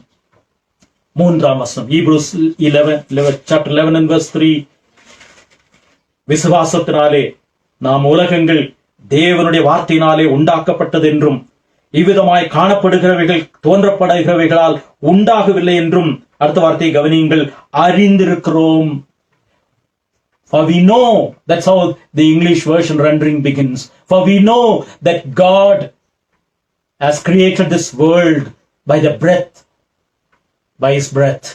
3ஆம் வசனம். Hebrews 11 chapter 11 and verse 3. விசுவாசத்தினாலே நாம் உலகங்கள் தேவனுடைய வார்த்தையினாலே உண்டாக்கப்பட்டது என்றும் இவ்விதமாய் காணப்படுகிறவைகள் தோன்றப்படுகிறவைகளால் உண்டாகவில்லை என்றும், அடுத்த வார்த்தையை கவனியுங்கள், அறிந்திருக்கிறோம். For we know, that's how the English version rendering begins. For we know that God has created this world by the breath, by His breath.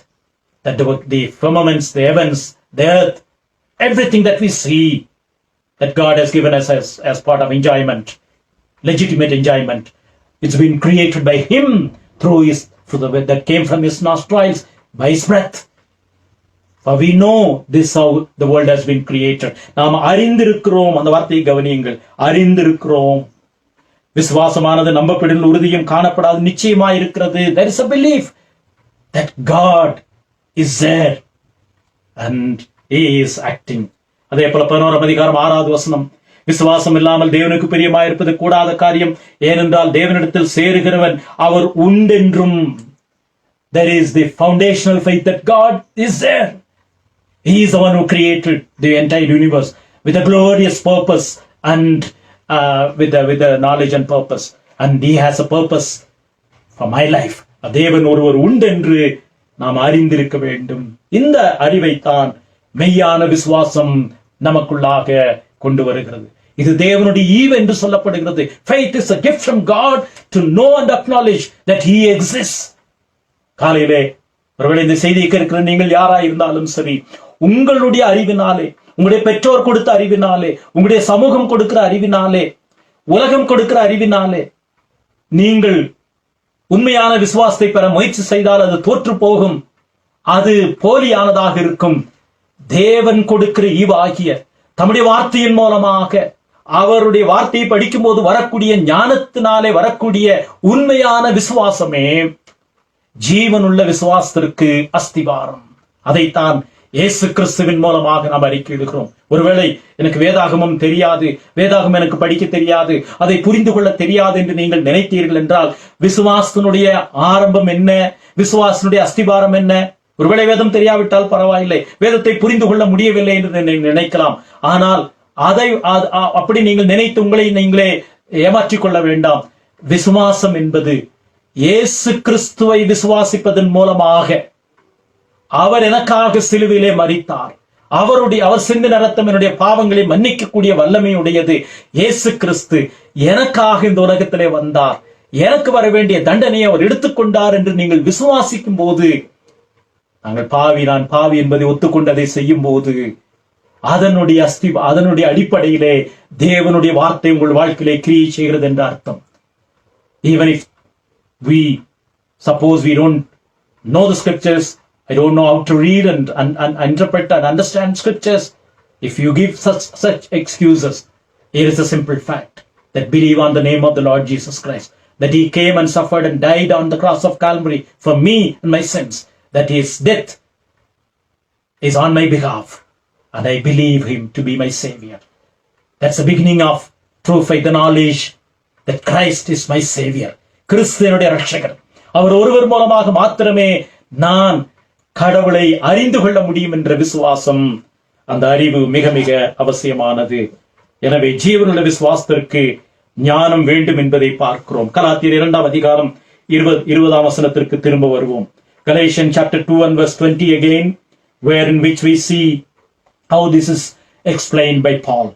That the firmaments, the heavens, the earth, everything that we see, that God has given us as part of enjoyment, legitimate enjoyment, it's been created by Him through the way that came from His nostrils, by His breath. For we know this how the world has been created. நாம் அறிந்திருக்கிறோம். அந்த வார்த்தையை கவனியுங்கள், அறிந்திருக்கிறோம். விசுவாசமானது நம்பப்படும் உறுதியும் காணப்படாத நிச்சயமாய் இருக்கிறது. There is a belief that God is there and He is acting. அதே போல 11ஆம் அதிகாரம் 6வது வசனம், விசுவாசம் இல்லாமல் தேவனுக்கு பிரியமாயிருப்பது கூடாத காரியம், ஏனென்றால் தேவனிடத்தில் சேருகிறவன் அவர் உண்டென்றும். There is the foundational faith that God is there. He is the one who created the entire universe with a glorious purpose and with the knowledge and purpose. And He has a purpose for my life. தேவன் ஒருவர் உண்டென்று நாம் அறிந்திருக்க வேண்டும். இந்த அறிவைத்தான் மெய்யான விசுவாசம் நமக்குள்ளாக கொண்டு வருகிறது. இது தேவனுடைய ஈவு என்று சொல்லப்படுகிறது. Faith is a gift from God to know and acknowledge that He exists. காலையிலே ஒருவேளை இந்த செய்தியை கேட்கிற நீங்கள் யாரா இருந்தாலும் சரி, உங்களுடைய அறிவினாலே, உங்களுடைய பெற்றோர் கொடுத்த அறிவினாலே, உங்களுடைய சமூகம் கொடுக்கிற அறிவினாலே, உலகம் கொடுக்கிற அறிவினாலே நீங்கள் உண்மையான விசுவாசத்தை பெற முயற்சி செய்தால் அது தோற்று போகும். அது போலியானதாக இருக்கும். தேவன் கொடுக்கிற ஈவாகிய தம்முடைய வார்த்தையின் மூலமாக அவருடைய வார்த்தையை படிக்கும் போது வரக்கூடிய ஞானத்தினாலே வரக்கூடிய உண்மையான விசுவாசமே ஜீவனுள்ள விசுவாசத்திற்கு அஸ்திவாரம். அதைத்தான் இயேசு கிறிஸ்துவின் மூலமாக நாம் அறிக்கையிடுகிறோம். ஒருவேளை எனக்கு வேதாகமம் தெரியாது, வேதாகமம் எனக்கு படிக்க தெரியாது, அதை புரிந்து கொள்ள தெரியாது என்று நீங்கள் நினைத்தீர்கள் என்றால், விசுவாசத்தினுடைய ஆரம்பம் என்ன, விசுவாசத்தினுடைய அஸ்திவாரம் என்ன? ஒருவேளை வேதம் தெரியாவிட்டால் பரவாயில்லை, வேதத்தை புரிந்து கொள்ள முடியவில்லை என்று நினைக்கலாம். ஆனால் அதை அப்படி நீங்கள் நினைத்து உங்களை நீங்களே ஏமாற்றிக் கொள்ள வேண்டாம். விசுவாசம் என்பது இயேசு கிறிஸ்துவை விசுவாசிப்பதன் மூலமாக, அவர் எனக்காக சிலுவையிலே மரித்தார், அவர் சிந்தின ரத்தம் என்னுடைய பாவங்களை மன்னிக்கக்கூடிய வல்லமையுடையது. இயேசு கிறிஸ்து எனக்காக இந்த உலகத்திலே வந்தார், எனக்கு வர வேண்டிய தண்டனையை அவர் எடுத்துக்கொண்டார் என்று நீங்கள் விசுவாசிக்கும் போது, நாங்கள் நான் பாவி என்பதை ஒத்துக்கொண்டதை செய்யும் போது, அதனுடைய அடிப்படையிலே தேவனுடைய வார்த்தை உங்கள் வாழ்க்கையிலே கிரியை செய்கிறது என்ற அர்த்தம். Even if we suppose we don't know the scriptures, I don't know how to read and interpret and understand scriptures, if you give such excuses, here is a simple fact that believe on the name of the Lord Jesus Christ, that He came and suffered and died on the cross of Calvary for me and my sins, that His death is on my behalf, and I believe Him to be my Savior. That's the beginning of true faith, the knowledge that Christ is my Savior. கிறிஸ்துவனுடைய ரட்சகர், அவர் ஒருவர் மூலமாக மாத்திரமே நான் கடவுளை அறிந்து கொள்ள முடியும் என்ற விசுவாசம், அந்த அறிவு மிக மிக அவசியமானது. எனவே ஜீவனுள்ள விசுவாசத்திற்கு ஞானம் வேண்டும் என்பதை பார்க்கிறோம். கலாத்தியர் 2ஆம் அதிகாரம் 20ஆம் வசனத்திற்கு திரும்ப வருவோம். Galatians chapter 2 and verse 20 again, where in which we see how this is explained by Paul.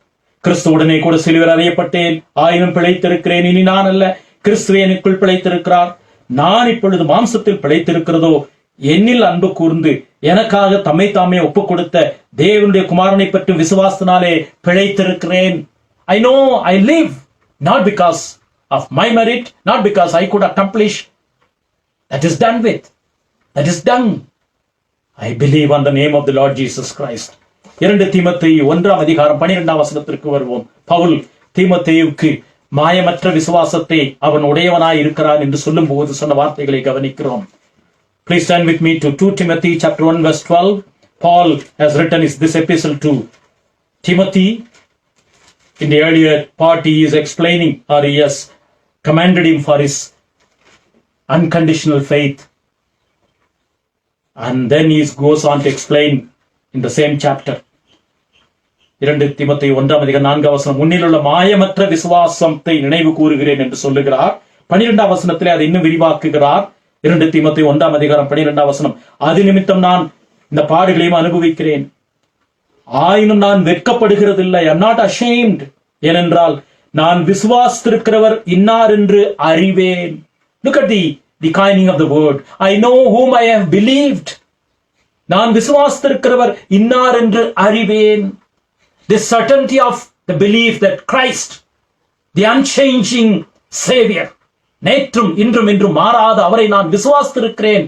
கிறிஸ்துவுடனே கூட சிலுவையில் அறையப்பட்டேன், ஆயினும் பிழைத்திருக்கிறேன், இனி நான் அல்ல, கிறிஸ்துவே எனக்குள் பிழைத்திருக்கிறார். நான் இப்பொழுது மாம்சத்தில் பிழைத்திருக்கிறதோ, என்னில் அன்பு கூர்ந்து எனக்காக தம்மை தாமே ஒப்புக் கொடுத்த தேவனுடைய குமாரனை பற்றி விசுவாசத்தினாலே பிழைத்திருக்கிறேன். I know I live not because of my merit, not because I could accomplish. That is done with. That is done. I believe on the name of the Lord Jesus Christ. 2 தீமோத்தேயு 1ஆம் அதிகாரம் 12ஆம் வசனத்திற்கு வருவோம். பவுல் தீமோத்தேயுவுக்கு மாயமற்ற விசுவாசத்தை அவன் உடையவனாய் இருக்கிறான் என்று சொல்லும் போது சொன்ன வார்த்தைகளை கவனிக்கிறோம். Please turn with me to 2 Timothy chapter 1 verse 12. Paul has written this epistle to Timothy. In the earlier part he is explaining, or he has commended him for his unconditional faith. And then he goes on to explain in the same chapter 2 தீமோத்தேயு 1:4 முன்னிலுள்ள மாயமற்ற விசுவாசத்தை நினைவு கூறுகிறேன் என்று சொல்லுகிறார். 12 அதை இன்னும் விரிவாக்குகிறார். 2 தீமோத்தேயு 1:12 அது நிமித்தம் நான் இந்த பாடுகளையும் அனுபவிக்கிறேன், ஆயினும் நான் வெட்கப்படுகிறதில்லை. ஐ அம் நாட் அஷேம்ட். ஏனென்றால் நான் விசுவாசித்திருக்கிறவர் இன்னார் என்று அறிவேன். Look at the coining of the word. I know whom I have believed. நான் விசுவாசித்திருக்கிறவர் இன்னார் என்று அறிவேன். This certainty of the belief that Christ, the unchanging Savior, நேற்றும் இன்றும் என்றும் மாறாத அவரை நான் விசுவாசித்திருக்கிறேன்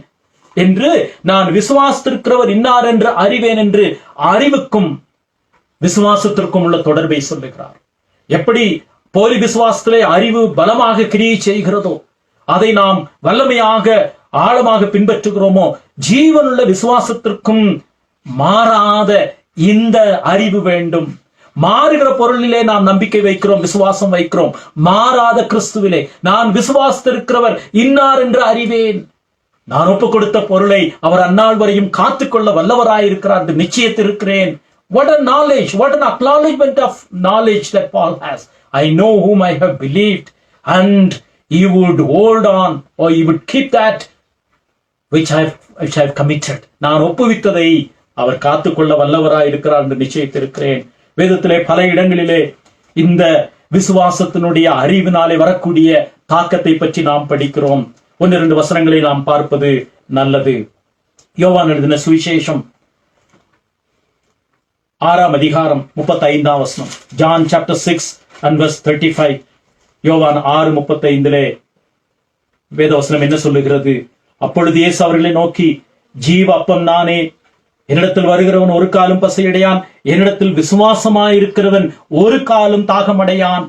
என்று, நான் விசுவாசித்திருக்கிறவர் இன்னார் என்று அறிவேன் என்று அறிவுக்கும் விசுவாசத்திற்கும் உள்ள தொடர்பை சொல்லுகிறார். எப்படி போலி விசுவாசத்திலே அறிவு பலமாக கிரியை செய்கிறதோ, அதை நாம் வல்லமையாக ஆழமாக பின்பற்றுகிறோமோ, ஜீவனுள்ள விசுவாசத்திற்கும் மாறாத இந்த அறிவு வேண்டும். மாறுகிற பொருளிலே நாம் நம்பிக்கை வைக்கிறோம், விசுவாசம் வைக்கிறோம். மாறாத கிறிஸ்துவிலே நான் விசுவாசித்திருக்கிறவர் இன்னார் என்று அறிவேன். நான் ஒப்புக் கொடுத்த பொருளை அவர் அந்நாள் வரையும் காத்துக்கொள்ள வல்லவராயிருக்கிறார் என்று நிச்சயத்திருக்கிறேன். What a knowledge, what an acknowledgement of knowledge that Paul has. I know whom I have believed, and he would hold on, or he would keep that which I have committed. நான் ஒப்புவித்ததை அவர் காத்துக்கொள்ள வல்லவராயிருக்கிறார் என்று நிச்சயித்திருக்கிறேன். வேதத்திலே பல இடங்களிலே இந்த விசுவாசத்தினுடைய அறிவினாலே வரக்கூடிய தாக்கத்தை பற்றி நாம் படிக்கிறோம். 1-2 வசனங்களை நாம் பார்ப்பது நல்லது. யோவான் எழுதின சுவிசேஷம் 6:35. John chapter 6 and verse 35. யோவான் 6:35 வேதவசனம் என்ன சொல்லுகிறது? அப்பொழுது இயேசு அவர்களை நோக்கி, ஜீவ அப்பம் நானே, என்னிடத்தில் வருகிறவன் ஒரு காலும் பசியடையான், என்னிடத்தில் விசுவாசமாயிருக்கிறவன் ஒரு காலும் தாகமடையான்.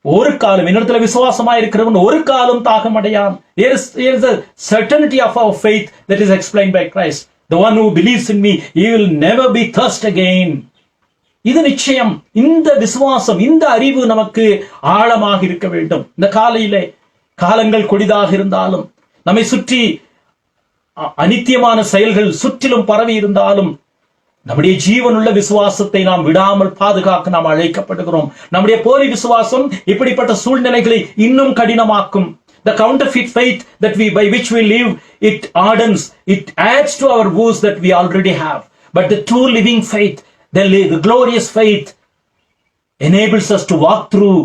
ஒரு காலம், என்னிடத்தில் விசுவாசமாயிருக்கிறவன் ஒரு காலும் தாகமடையான். There is a certainty of our faith that is explained by Christ. The one who believes in me, he will never be thirst again. இது நிச்சயம். இந்த விசுவாசம், இந்த அறிவு நமக்கு ஆழமாக இருக்க வேண்டும். இந்த காலையிலே காலங்கள் கொடிதாக இருந்தாலும், நம்மை சுற்றி அனித்தியமான செயல்கள் சுற்றிலும் பரவி இருந்தாலும், நம்முடைய ஜீவனுள்ள விசுவாசத்தை நாம் விடாமல் பாதுகாக்க நாம் அழைக்கப்படுகிறோம். நம்முடைய போலி விசுவாசம் இப்படிப்பட்ட சூழ்நிலைகளை இன்னும் கடினமாக்கும். The counterfeit faith that by which we live, it hardens, it adds to our wounds that we already have. But the true living faith, the glorious faith, enables us to walk through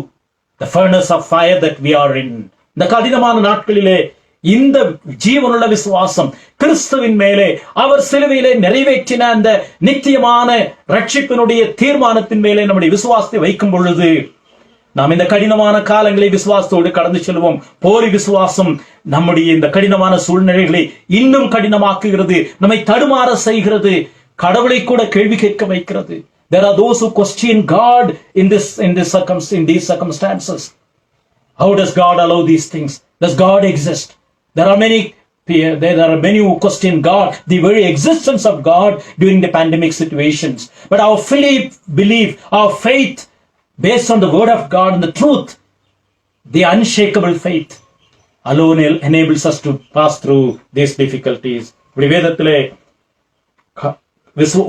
the furnace of fire that we are in. இந்த கடினமான நாட்களிலே இந்த ஜீவனுள்ள விசுவாசம் கிறிஸ்துவின் மேலே அவர் சிலுவையிலே நிறைவேற்றின அந்த நித்தியமான ரட்சிப்பினுடைய தீர்மானத்தின் மேலே நம்முடைய விசுவாசத்தை வைக்கும் பொழுது நாம் இந்த கடினமான காலங்களை விசுவாசத்தோடு கடந்து செல்வோம். போலி விசுவாசம் நம்முடைய இந்த கடினமான சூழ்நிலைகளை இன்னும் கடினமாக்குகிறது, நம்மை தடுமாற செய்கிறது, கடவுளை கூட கேள்வி கேட்க வைக்கிறது. There are those who question God in these circumstances. How does God allow these things? Does God exist? There are many who question God, the very existence of God during the pandemic situations. But our belief, our faith, based on the word of God and the truth, the unshakable faith alone enables us to pass through these difficulties. வேதத்திலே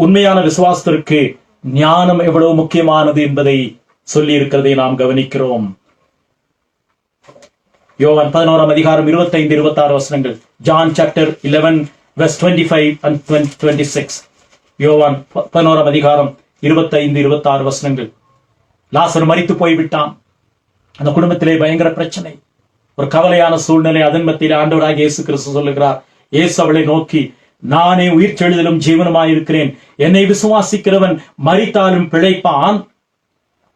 உண்மையான விசுவாசத்திற்கு ஞானம் எவ்வளவு முக்கியமானது என்பதை சொல்லி இருக்கிறதை நாம் கவனிக்கிறோம். யோவான் 11:25-26 John chapter 11 verse 25 and 26. யோவான் 11:25-26 லாசரு மரித்து போய்விட்டான். அந்த குடும்பத்திலே பயங்கர பிரச்சனை, ஒரு கவலையான சூழ்நிலை. அதன் மத்தியிலே ஆண்டவராகிய இயேசு கிறிஸ்து சொல்லுகிறார். இயேசு அவளை நோக்கி, நானே உயிர்த்தெழுதலும் ஜீவனுமாயிருக்கிறேன். என்னை விசுவாசிக்கிறவன் மரித்தாலும் பிழைப்பான்,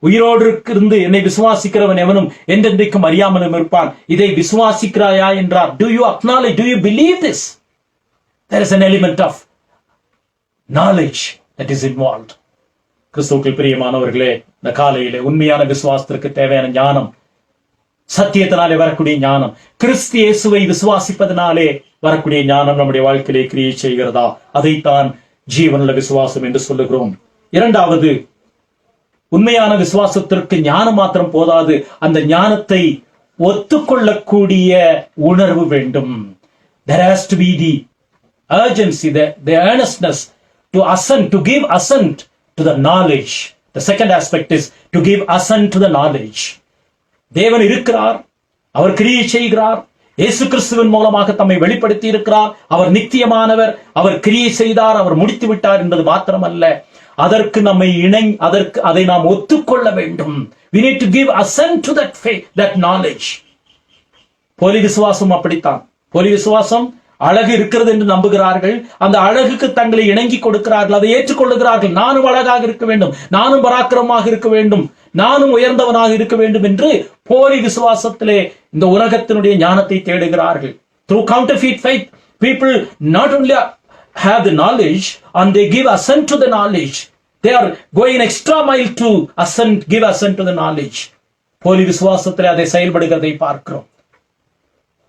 உயிரோடு இருந்து என்னை விசுவாசிக்கிறவன் எவனும் என்றென்றைக்கும் அறியாமலும் இருப்பான். இதை விசுவாசிக்கிறாயா என்றார். Do you acknowledge, do you believe this? There is an element of knowledge that is involved. கிறிஸ்துவுக்குள் பிரியமானவர்களே, இந்த காலையிலே உண்மையான விசுவாசத்திற்கு தேவையான ஞானம், சத்தியத்தினாலே வரக்கூடிய ஞானம், கிறிஸ்து இயேசுவை விசுவாசிப்பதனாலே வரக்கூடிய ஞானம் நம்முடைய வாழ்க்கையிலே கிரியை செய்கிறதா? அதைத்தான் ஜீவனுள்ள விசுவாசம் என்று சொல்லுகிறோம். இரண்டாவது, உண்மையான விசுவாசத்திற்கு ஞானம் மாத்திரம் போதாது, அந்த ஞானத்தை ஒத்துக்கொள்ளக்கூடிய உணர்வு வேண்டும். There has to be the urgency, the earnestness to assent, to give assent to the knowledge The second aspect is to give assent to the knowledge. தேவன் இருக்கிறார், அவர் கிரியை செய்கிறார், இயேசு கிறிஸ்துவின் மூலமாக தம்மை வெளிப்படுத்தி இருக்கிறார், அவர் நித்தியமானவர், அவர் கிரியை செய்தார், அவர் முடித்து விட்டார் என்பது மாத்திரமல்ல, அதற்கு நம்மை அதை நாம் ஒத்துக்கொள்ள வேண்டும். We need to give assent to that faith, that knowledge. போலி விசுவாசம் அப்படித்தான். போலி விசுவாசம் அழகு இருக்கிறது என்று நம்புகிறார்கள், அந்த அழகுக்கு தங்களை இணங்கி கொடுக்கிறார்கள், அதை ஏற்றுக்கொள்ளுகிறார்கள். நானும் அழகாக இருக்க வேண்டும், நானும் பராக்கிரமமாக இருக்க வேண்டும், நானும் உயர்ந்தவனாக இருக்க வேண்டும் என்று போலி விசுவாசத்திலே இந்த உலகத்தினுடைய ஞானத்தை தேடுகிறார்கள். Through counterfeit faith, people not only have the knowledge and they give assent to the knowledge, they are going an extra mile to give assent to the knowledge. போலி விசுவாசத்திலே அதை செயல்படுகிறதை பார்க்கிறோம்.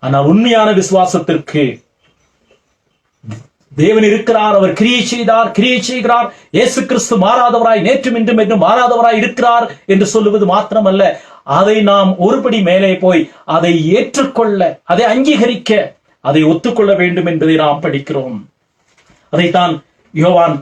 ஆனால் உண்மையான விசுவாசத்திற்கு தேவன் இருக்கிறார், அவர் கிரியை செய்கிறார், இயேசு கிறிஸ்து மாறாதவராய் நேற்றும் இன்றும் என்றும் மாறாதவராய் இருக்கிறார் என்று சொல்லுவது மாத்திரமல்ல, அதை நாம் ஒருபடி மேலே போய் அதை ஏற்றுக்கொள்ள, அதை அங்கீகரிக்க, அதை ஒத்துக்கொள்ள வேண்டும் என்பதை நாம் படிக்கிறோம். அதைத்தான் யோவான்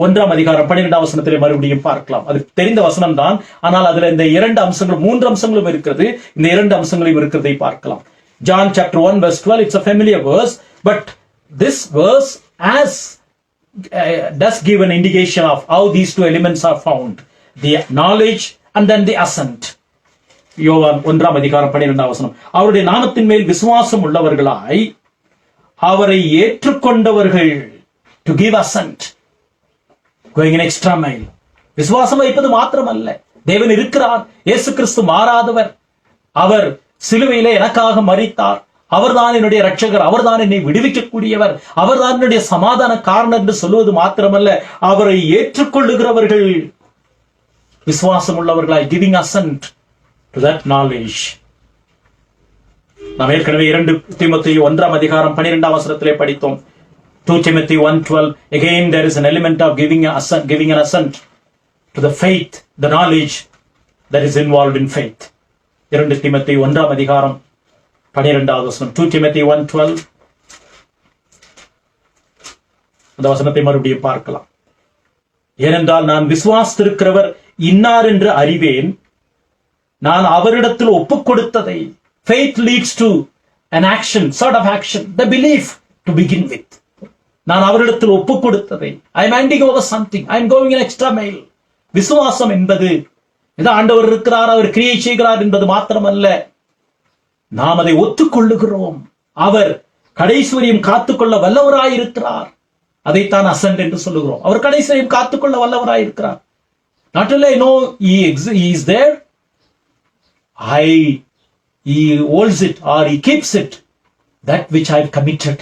1 அதிகாரம் 12 வசனத்திலே மறுபடியும் பார்க்கலாம். அது தெரிந்த வசனம் தான், ஆனால் அதுல இந்த 2 அம்சங்கள் 3 அம்சங்களும் இருக்கிறது, இந்த 2 அம்சங்களும் இருக்கிறதை பார்க்கலாம். John chapter 1 verse 12, it's a familiar verse, but this verse does give an indication of how these 2 elements are found, the knowledge and then the assent. யோவான் 1 அதிகாரம் 12 வசனம், அவருடைய நாமத்தின் மேல் விசுவாசம் உள்ளவர்களாய் அவரை ஏற்றுக்கொண்டவர்கள், to give assent, going an extra mile. விசுவாசம் வைப்பது மாத்திரமல்ல, தேவன் இருக்கிறார், இயேசு கிறிஸ்து மாறாதவர், அவர் சிலுவையிலே எனக்காக மரித்தார், அவர்தான் என்னுடைய இரட்சகர், அவர்தான் என்னை விடுவிக்கக்கூடியவர், அவர்தான் என்னுடைய சமாதான காரணம் என்று சொல்லுவது மாத்திரமல்ல, அவரை ஏற்றுக்கொள்ளுகிறவர்கள் விசுவாசம் உள்ளவர்களாய், giving assent to that knowledge. நாம் ஏற்கனவே 2 தீமோத்தேயு 1 அதிகாரம் 12 வசனத்திலே படித்தோம். 2 Timothy 1:12, again there is an element of giving an assent to the faith, the knowledge that is involved in faith. 2 தீமோத்தேயு 1 அதிகாரம் 12 வசனம், 2 Timothy 1:12. அந்த வசனத்தை மறுபடியும் பார்க்கலாம். ஏனென்றால் நான் விசுவாசித்திருக்கிறவர் இன்னார் என்று அறிவேன், நான் அவரிடத்தில் ஒப்புக் கொடுத்ததை, faith leads to an action, sort of action, the belief to begin with. நான் அவரிடத்தில் ஒப்புக் கொடுத்ததை, I am handing over something, I am going an extra mile. விசுவாசம் என்பது ஏதோ ஆண்டவர் இருக்கிறார், அவர் கிரியை செய்கிறார் என்பது மாத்திரமல்ல, நாம் அதை ஒத்துக்கொள்ளுகிறோம், அவர் கடைசிவரையும் காத்துக்கொள்ள வல்லவராயிருக்கிறார், அதைத்தான் அசன்ட் என்று சொல்லுகிறோம். அவர் கடைசிவரையும் காத்துக்கொள்ள வல்லவராயிருக்கிறார். Not only I know he is there, he holds it or he keeps it, that which I have committed.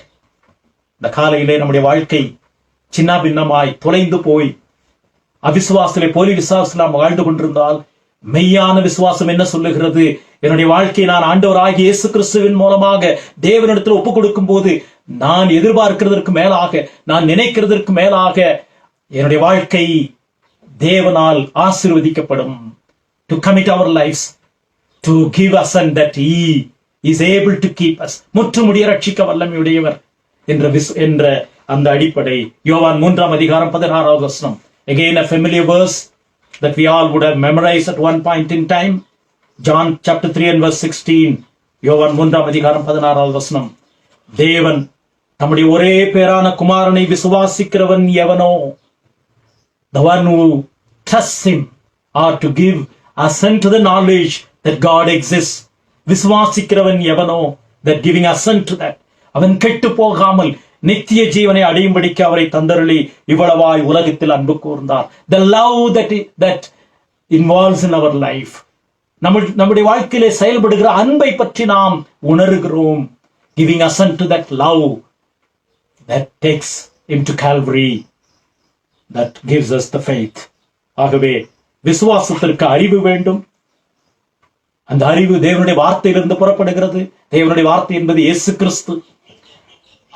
இந்த காலையிலே நம்முடைய வாழ்க்கை சின்ன பின்னமாய் தொலைந்து போய் அவிசுவாசத்திலே, போலி விசுவாசத்தில் நாம் வாழ்ந்து கொண்டிருந்தால், மெய்யான விசுவாசம் என்ன சொல்லுகிறது? என்னுடைய வாழ்க்கையை நான் ஆண்டவராகிய இயேசு கிறிஸ்துவின் மூலமாக தேவனிடத்தில் ஒப்புக் கொடுக்கும் போது, நான் எதிர்பார்க்கிறதற்கு மேலாக, நான் நினைக்கிறதற்கு மேலாக என்னுடைய வாழ்க்கை தேவனால் ஆசீர்வதிக்கப்படும். To commit our lives, to give us and that he is able to keep us, முற்றுமுடிய ரட்சிக்க வல்லமையுடையவர் என்ற அந்த அடிப்படை. யோவான் 3 அதிகாரம் 16 வசனம், again a familiar verse that we all would have memorized at one point in time. John chapter 3 and verse 16. யோவான் 3 அதிகாரம் 16 வசனம், தேவன் தம்முடைய ஒரே பேரான குமாரனை விசுவாசிக்கிறவன் எவனோ, the one who trusts him, or to give assent to the knowledge that God exists, விசுவாசிக்கிறவன் எவனோ, that giving assent to that, அவன் கெட்டு போகாமல் நித்திய ஜீவனை அடையும்படிக்கு அவரை தந்தருளி இவ்வளவாய் உலகத்தில் அன்பு கூர்ந்தார். The love that involves in our life, நம்முடைய வாழ்க்கையிலே செயல்படுகிற அன்பை பற்றி நாம் உணர்கிறோம். Giving assent to that love that takes him to Calvary, that gives us the faith. ஆகவே விசுவாசத்திற்கு அறிவு வேண்டும். அந்த அறிவு தேவனுடைய வார்த்தையிலிருந்து புறப்படுகிறது. தேவனுடைய வார்த்தை என்பது இயேசு கிறிஸ்து.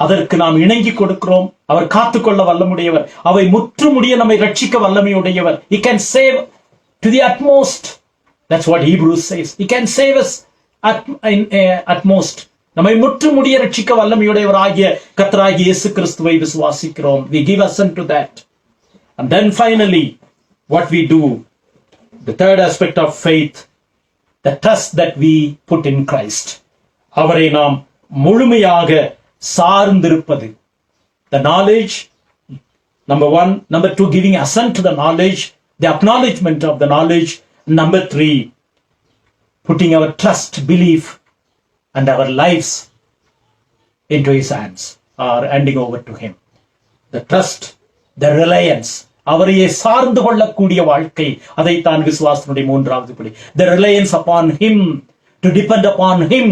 அதற்கு நாம் இணங்கி கொடுக்கிறோம். அவர் காத்துக்கொள்ள வல்லமுடையவர், அவை முற்றுமுடிய நம்மை ரட்சிக்க வல்லமையுடையவர். He can save to the utmost. That's what Hebrews says. He can save us at most. நம்மை முற்றுமுடிய ரட்சிக்க வல்லமையுடையவராகிய கர்த்தராகிய இயேசு கிறிஸ்துவை விசுவாசிக்கிறோம். We give assent to that. And then finally what we do, The third aspect of faith, the trust that we put in Christ. அவரை நாம் முழுமையாக சார்ந்திருப்பது. The knowledge, number one. Number two, giving assent to the knowledge, the acknowledgement of the knowledge. Number three, putting our trust, belief, and our lives into his hands, or handing over to him. The trust, the reliance, அவரையே சார்ந்து கொள்ளக்கூடிய வாழ்க்கை, அதைத்தான் விசுவாசத்தினுடைய மூன்றாவது படி. The reliance upon him, to depend upon him,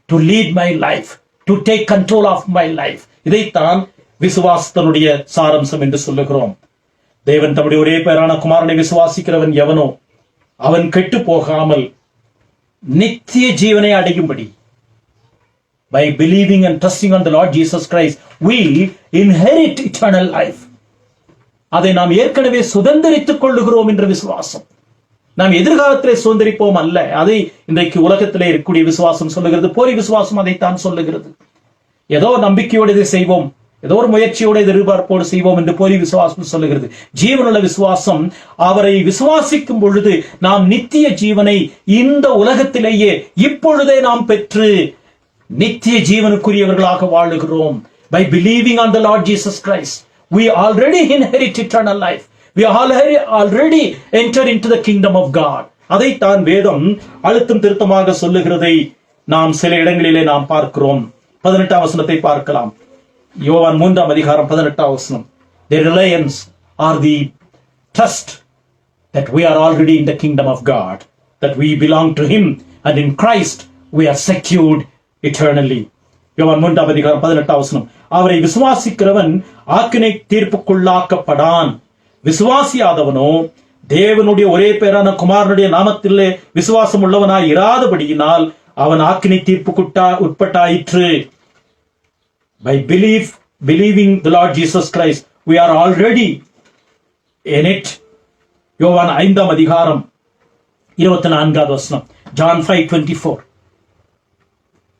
to lead my life, to take control of my life. இதைத்தான் விசுவாசத்தினுடைய சாரம்சம் என்று சொல்லுகிறோம். தேவன் தம்முடைய ஒரே பேரான குமாரனை விசுவாசிக்கிறவன் எவனோ அவன் கெட்டு போகாமல் நித்திய ஜீவனை அடையும்படி, by believing and trusting on the Lord Jesus Christ, we inherit eternal life. அதை நாம் ஏற்கனவே சுதந்திரித்துக் கொள்ளுகிறோம் என்ற விசுவாசம். நாம் எதிர்காலத்திலே சுதந்திரிப்போம் அல்ல. அதை இன்றைக்கு உலகத்திலே இருக்கக்கூடிய விசுவாசம் சொல்லுகிறது. போலி விசுவாசம் அதைத்தான் சொல்லுகிறது. ஏதோ நம்பிக்கையோடு இதை செய்வோம், ஏதோ ஒரு முயற்சியோடு எதிர்பார்ப்போடு செய்வோம் என்று போலி விசுவாசம் சொல்லுகிறது. ஜீவனுள்ள விசுவாசம், அவரை விசுவாசிக்கும் பொழுது நாம் நித்திய ஜீவனை இந்த உலகத்திலேயே இப்பொழுதே நாம் பெற்று நித்திய ஜீவனுக்குரியவர்களாக வாழுகிறோம். By believing on the Lord Jesus Christ, we already inherit eternal life. We already enter into the kingdom of God. அதைத்தான் வேதம் அழுத்தம் திருத்தமாக சொல்லுகிறதை நாம் சில இடங்களிலே நாம் பார்க்கிறோம். 18ஆம் வசனத்தை பார்க்கலாம். யோவான் 3ஆம் அதிகாரம் 18ஆம் வசனம். The reliance or the trust that we are already in the kingdom of God, that we belong to him, and in Christ we are secured eternally. யோவான் 3ஆம் அதிகாரம் 18ஆம் வசனம். அவரை விசுவாசிக்கிறவன் ஆக்கினை தீர்ப்புக்குள்ளாக்கப்படான். விசுவாசியாதவனோ தேவனுடைய ஒரே பேரான குமாரனுடைய நாமத்திலே விசுவாசம் உள்ளவனாய் இராதபடியினால் அவன் ஆக்கினை தீர்ப்புக்குட்டா உட்பட்டாயிற்று. By believing the Lord Jesus Christ, we are already in it. யோவான் 5ஆம் அதிகாரம் 24ஆவது வசனம். John 5:24.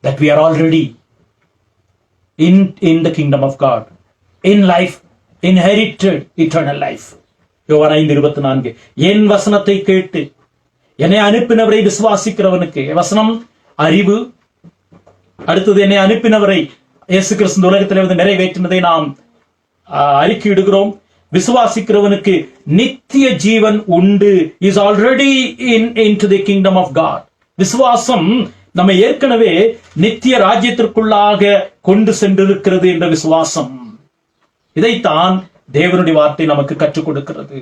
That we are already in the kingdom of God, in life, inherited eternal life. யோவான் 5:24. என் வசனத்தை கேட்டு என்னை அனுப்பினவரை விசுவாசிக்கிறவனுக்கு, வசனம் அறிவு, அடுத்தது என்னை அனுப்பினவரை இயேசு கிறிஸ்து உலகத்திலே வந்து நிறைவேற்றினதை நாம் அறிக்கையிடுகிறோம். விசுவாசிக்கிறவனுக்கு நித்திய ஜீவன் உண்டு. is already into the kingdom of God. விசுவாசம் நம்மை ஏற்கனவே நித்திய ராஜ்யத்திற்குள்ளாக கொண்டு சென்றிருக்கிறது என்ற விசுவாசம். இதைத்தான் தேவனுடைய வார்த்தை நமக்கு கற்றுக் கொடுக்கிறது.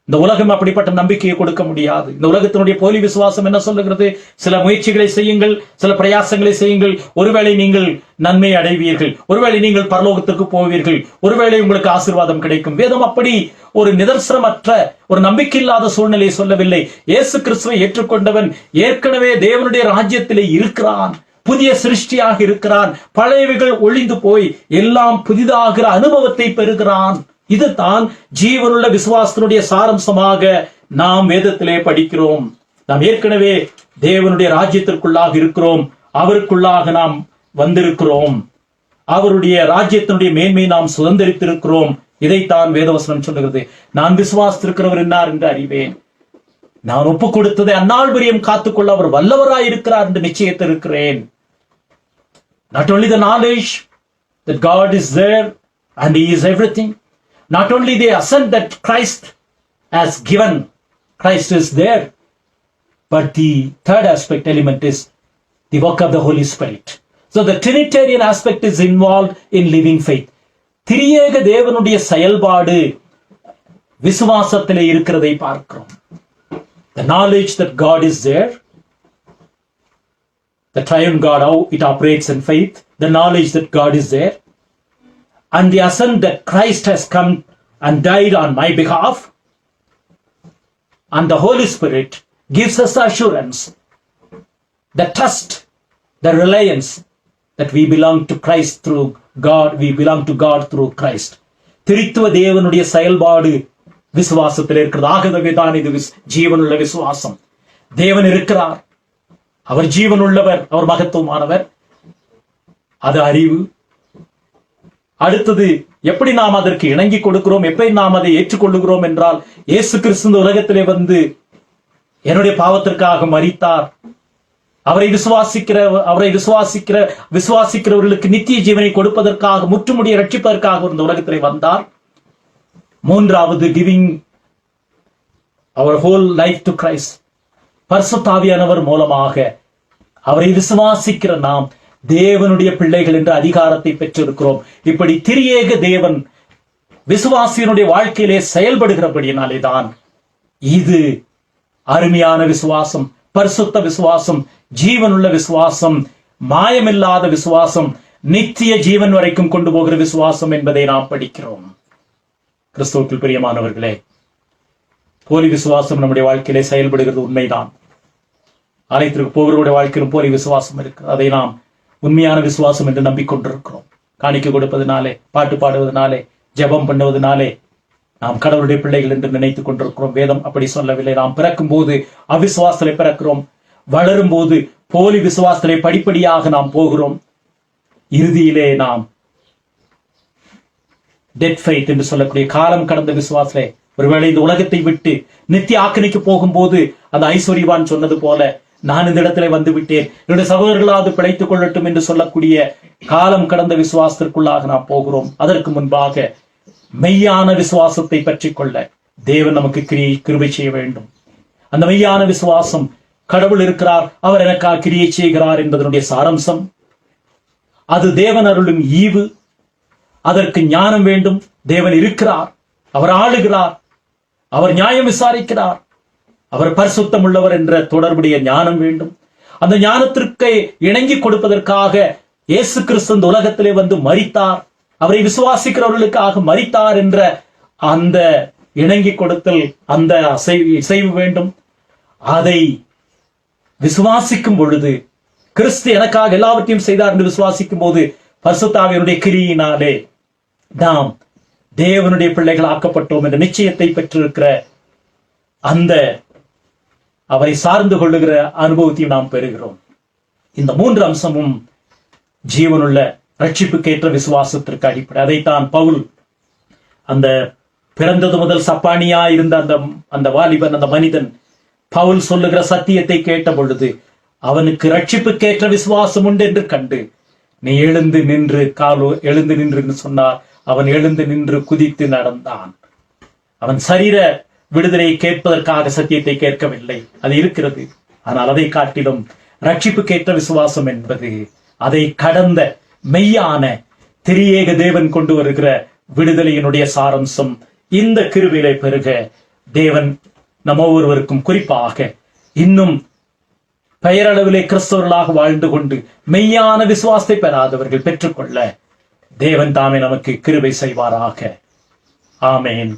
இந்த உலகம் அப்படிப்பட்ட நம்பிக்கையை கொடுக்க முடியாது. இந்த உலகத்தினுடைய போலி விசுவாசம் என்ன சொல்லுகிறது? சில முயற்சிகளை செய்யுங்கள், சில பிரயாசங்களை செய்யுங்கள், ஒருவேளை நீங்கள் நன்மை அடைவீர்கள், ஒருவேளை நீங்கள் பரலோகத்திற்கு போவீர்கள், ஒருவேளை உங்களுக்கு ஆசீர்வாதம் கிடைக்கும். வேதம் அப்படி ஒரு நிதர்சனமற்ற ஒரு நம்பிக்கையில்லாத சூழ்நிலையை சொல்லவில்லை. இயேசு கிறிஸ்துவை ஏற்றுக்கொண்டவன் ஏற்கனவே தேவனுடைய ராஜ்யத்திலே இருக்கிறான், புதிய சிருஷ்டியாக இருக்கிறான். பழையவைகள் ஒழிந்து போய் எல்லாம் புதிதாகிற அனுபவத்தை பெறுகிறான். இதுதான் ஜீவனுள்ள விசுவாசத்தினுடைய சாரம்சமாக நாம் வேதத்திலே படிக்கிறோம். நாம் ஏற்கனவே தேவனுடைய ராஜ்யத்திற்குள்ளாக இருக்கிறோம், அவருக்குள்ளாக நாம் வந்திருக்கிறோம், அவருடைய ராஜ்யத்தினுடைய மேன்மை நாம் சுதந்திரித்திருக்கிறோம். இதைத்தான் வேதவசனம் சொல்லுகிறது. நான் விசுவாசித்திருக்கிறவர் என்னார் என்று அறிவேன், நான் ஒப்பு கொடுத்ததை அந்நாள் வரையும் காத்துக்கொள்ள அவர் வல்லவராய் இருக்கிறார் என்று நிச்சயத்திருக்கிறேன். Not only the knowledge that God is there and he is everything, not only the assent that Christ has given, Christ is there, but the third aspect element is the work of the Holy Spirit. So the Trinitarian aspect is involved in living faith. திரியேக தேவனுடைய செயல்பாடு விசுவாசத்திலே இருக்கிறதை பார்க்கிறோம். The knowledge that God is there, the triune God, how it operates in faith, the knowledge that God is there, and the assent that Christ has come and died on my behalf, and the Holy Spirit gives us the assurance, the trust, the reliance that we belong to Christ through God, we belong to God through Christ. திரித்துவ தேவனுடைய செயல்பாடு விசுவாசத்தில் இருக்கிறது. ஆகவே தான் இது ஜீவனுள்ள விசுவாசம். தேவன் இருக்கிறார், அவர் ஜீவனுள்ளவர், அவர் மகத்துவமானவர், அது அறிவு. அடுத்தது எப்படி நாம் அதற்கு இணங்கி கொடுக்கிறோம், எப்படி நாம் அதை ஏற்றுக்கொள்ளுகிறோம் என்றால், இயேசு கிறிஸ்து உலகத்திலே வந்து என்னுடைய பாவத்திற்காக மரித்தார். அவரை விசுவாசிக்கிறவர்களுக்கு நித்திய ஜீவனை கொடுப்பதற்காக, முற்றுமுடிய ரட்சிப்பதற்காக இந்த உலகத்திலே வந்தார். மூன்றாவது, கிவிங் அவர் ஹோல் லைஃப் டு கிரைஸ்ட். பரிசுத்த ஆவியானவர் மூலமாக அவரை விசுவாசிக்கிற நாம் தேவனுடைய பிள்ளைகள் என்ற அதிகாரத்தை பெற்றிருக்கிறோம். இப்படி திரியேக தேவன் விசுவாசியினுடைய வாழ்க்கையிலே செயல்படுகிறபடியினாலே தான் இது அருமையான விசுவாசம், பரிசுத்த விசுவாசம், ஜீவனுள்ள விசுவாசம், மாயமில்லாத விசுவாசம், நித்திய ஜீவன் வரைக்கும் கொண்டு போகிற விசுவாசம் என்பதை நாம் படிக்கிறோம். கிறிஸ்துவுக்குள் பிரியமானவர்களே, போலி விசுவாசம் நம்முடைய வாழ்க்கையிலே செயல்படுகிறது உண்மைதான். ஆலயத்திற்கு போகிறவருடைய வாழ்க்கையிலும் போலி விசுவாசம் இருக்கு. அதை நாம் உண்மையான விசுவாசம் என்று நம்பிக்கொண்டிருக்கிறோம். காணிக்கை கொடுப்பதனாலே, பாட்டு பாடுவதனாலே, ஜெபம் பண்ணுவதனாலே நாம் கடவுளுடைய பிள்ளைகள் என்று நினைத்துக் கொண்டிருக்கிறோம். வேதம் அப்படி சொல்லவில்லை. நாம் பிறக்கும் போது அவிசுவாசத்திலே பிறக்கிறோம். வளரும் போது போலி விசுவாசத்திலே படிப்படியாக நாம் போகிறோம். இறுதியிலே நாம் டெட் ஃபெய்த் என்று சொல்லக்கூடிய காலம் கடந்த விசுவாசத்திலே, ஒருவேளை இந்த உலகத்தை விட்டு நித்திய ஆக்கினைக்கு போகும்போது அந்த ஐஸ்வர்யவான் சொன்னது போல, நான் இந்த இடத்திலே வந்து விட்டேன், என்னுடைய சகோதரர்களாவது பிழைத்துக் கொள்ளட்டும் என்று சொல்லக்கூடிய காலம் கடந்த விசுவாசத்திற்குள்ளாக நாம் போகிறோம். அதற்கு முன்பாக மெய்யான விசுவாசத்தை பற்றி கொள்ள தேவன் நமக்கு கிருபை செய்ய வேண்டும். அந்த மெய்யான விசுவாசம், கடவுள் இருக்கிறார், அவர் எனக்காக கிரியை செய்கிறார் என்பதனுடைய சாரம்சம். அது தேவன் அருளும் ஈவு. அதற்கு ஞானம் வேண்டும். தேவன் இருக்கிறார், அவர் ஆளுகிறார், அவர் நியாயம் விசாரிக்கிறார், அவர் பரிசுத்தம் உள்ளவர் என்ற தொடர்புடைய ஞானம் வேண்டும். அந்த ஞானத்திற்கு இணங்கி கொடுப்பதற்காக இயேசு கிறிஸ்து இந்த உலகத்திலே வந்து மரித்தார், அவரை விசுவாசிக்கிறவர்களுக்காக மரித்தார் என்ற அந்த இணங்கி கொடுத்தல், அந்த இசைவு வேண்டும். அதை விசுவாசிக்கும் பொழுது, கிறிஸ்து எனக்காக எல்லாவற்றையும் செய்தார் என்று விசுவாசிக்கும் போது, பரிசுத்த ஆவியானுடைய கிரியினாலே நாம் தேவனுடைய பிள்ளைகள் ஆக்கப்பட்டோம் என்ற நிச்சயத்தை பெற்றிருக்கிற அந்த அவரை சார்ந்து கொள்ளுகிற அனுபவத்தையும் நாம் பெறுகிறோம். இந்த மூன்று அம்சமும் ஜீவனுள்ள ரட்சிப்புக்கேற்ற விசுவாசத்திற்கு அடிப்படை. அதைத்தான் பவுல் அந்த பிறந்தது முதல் சப்பானியா இருந்த அந்த வாலிபன், அந்த மனிதன், பவுல் சொல்லுகிற சத்தியத்தை கேட்ட பொழுது அவனுக்கு ரட்சிப்புக்கேற்ற விசுவாசம் உண்டு என்று கண்டு, நீ எழுந்து நின்று சொன்னார். அவன் எழுந்து நின்று குதித்து நடந்தான். அவன் சரீர விடுதலையை கேட்பதற்காக சத்தியத்தை கேட்கவில்லை, அது இருக்கிறது. ஆனால் அதை காட்டிலும் ரட்சிப்புக்கேற்ற விசுவாசம் என்பது அதை கடந்த மெய்யான திரியேக தேவன் கொண்டு வருகிற விடுதலையினுடைய சாரம்சம். இந்த கிருபையை பெருக தேவன் நம்ம ஒவ்வொருவருக்கும், குறிப்பாக இன்னும் பெயரளவிலே கிறிஸ்தவர்களாக வாழ்ந்து கொண்டு மெய்யான விசுவாசத்தை பெறாதவர்கள் பெற்றுக்கொள்ள தேவன் தாமே நமக்கு கிருபை செய்வாராக. ஆமேன்.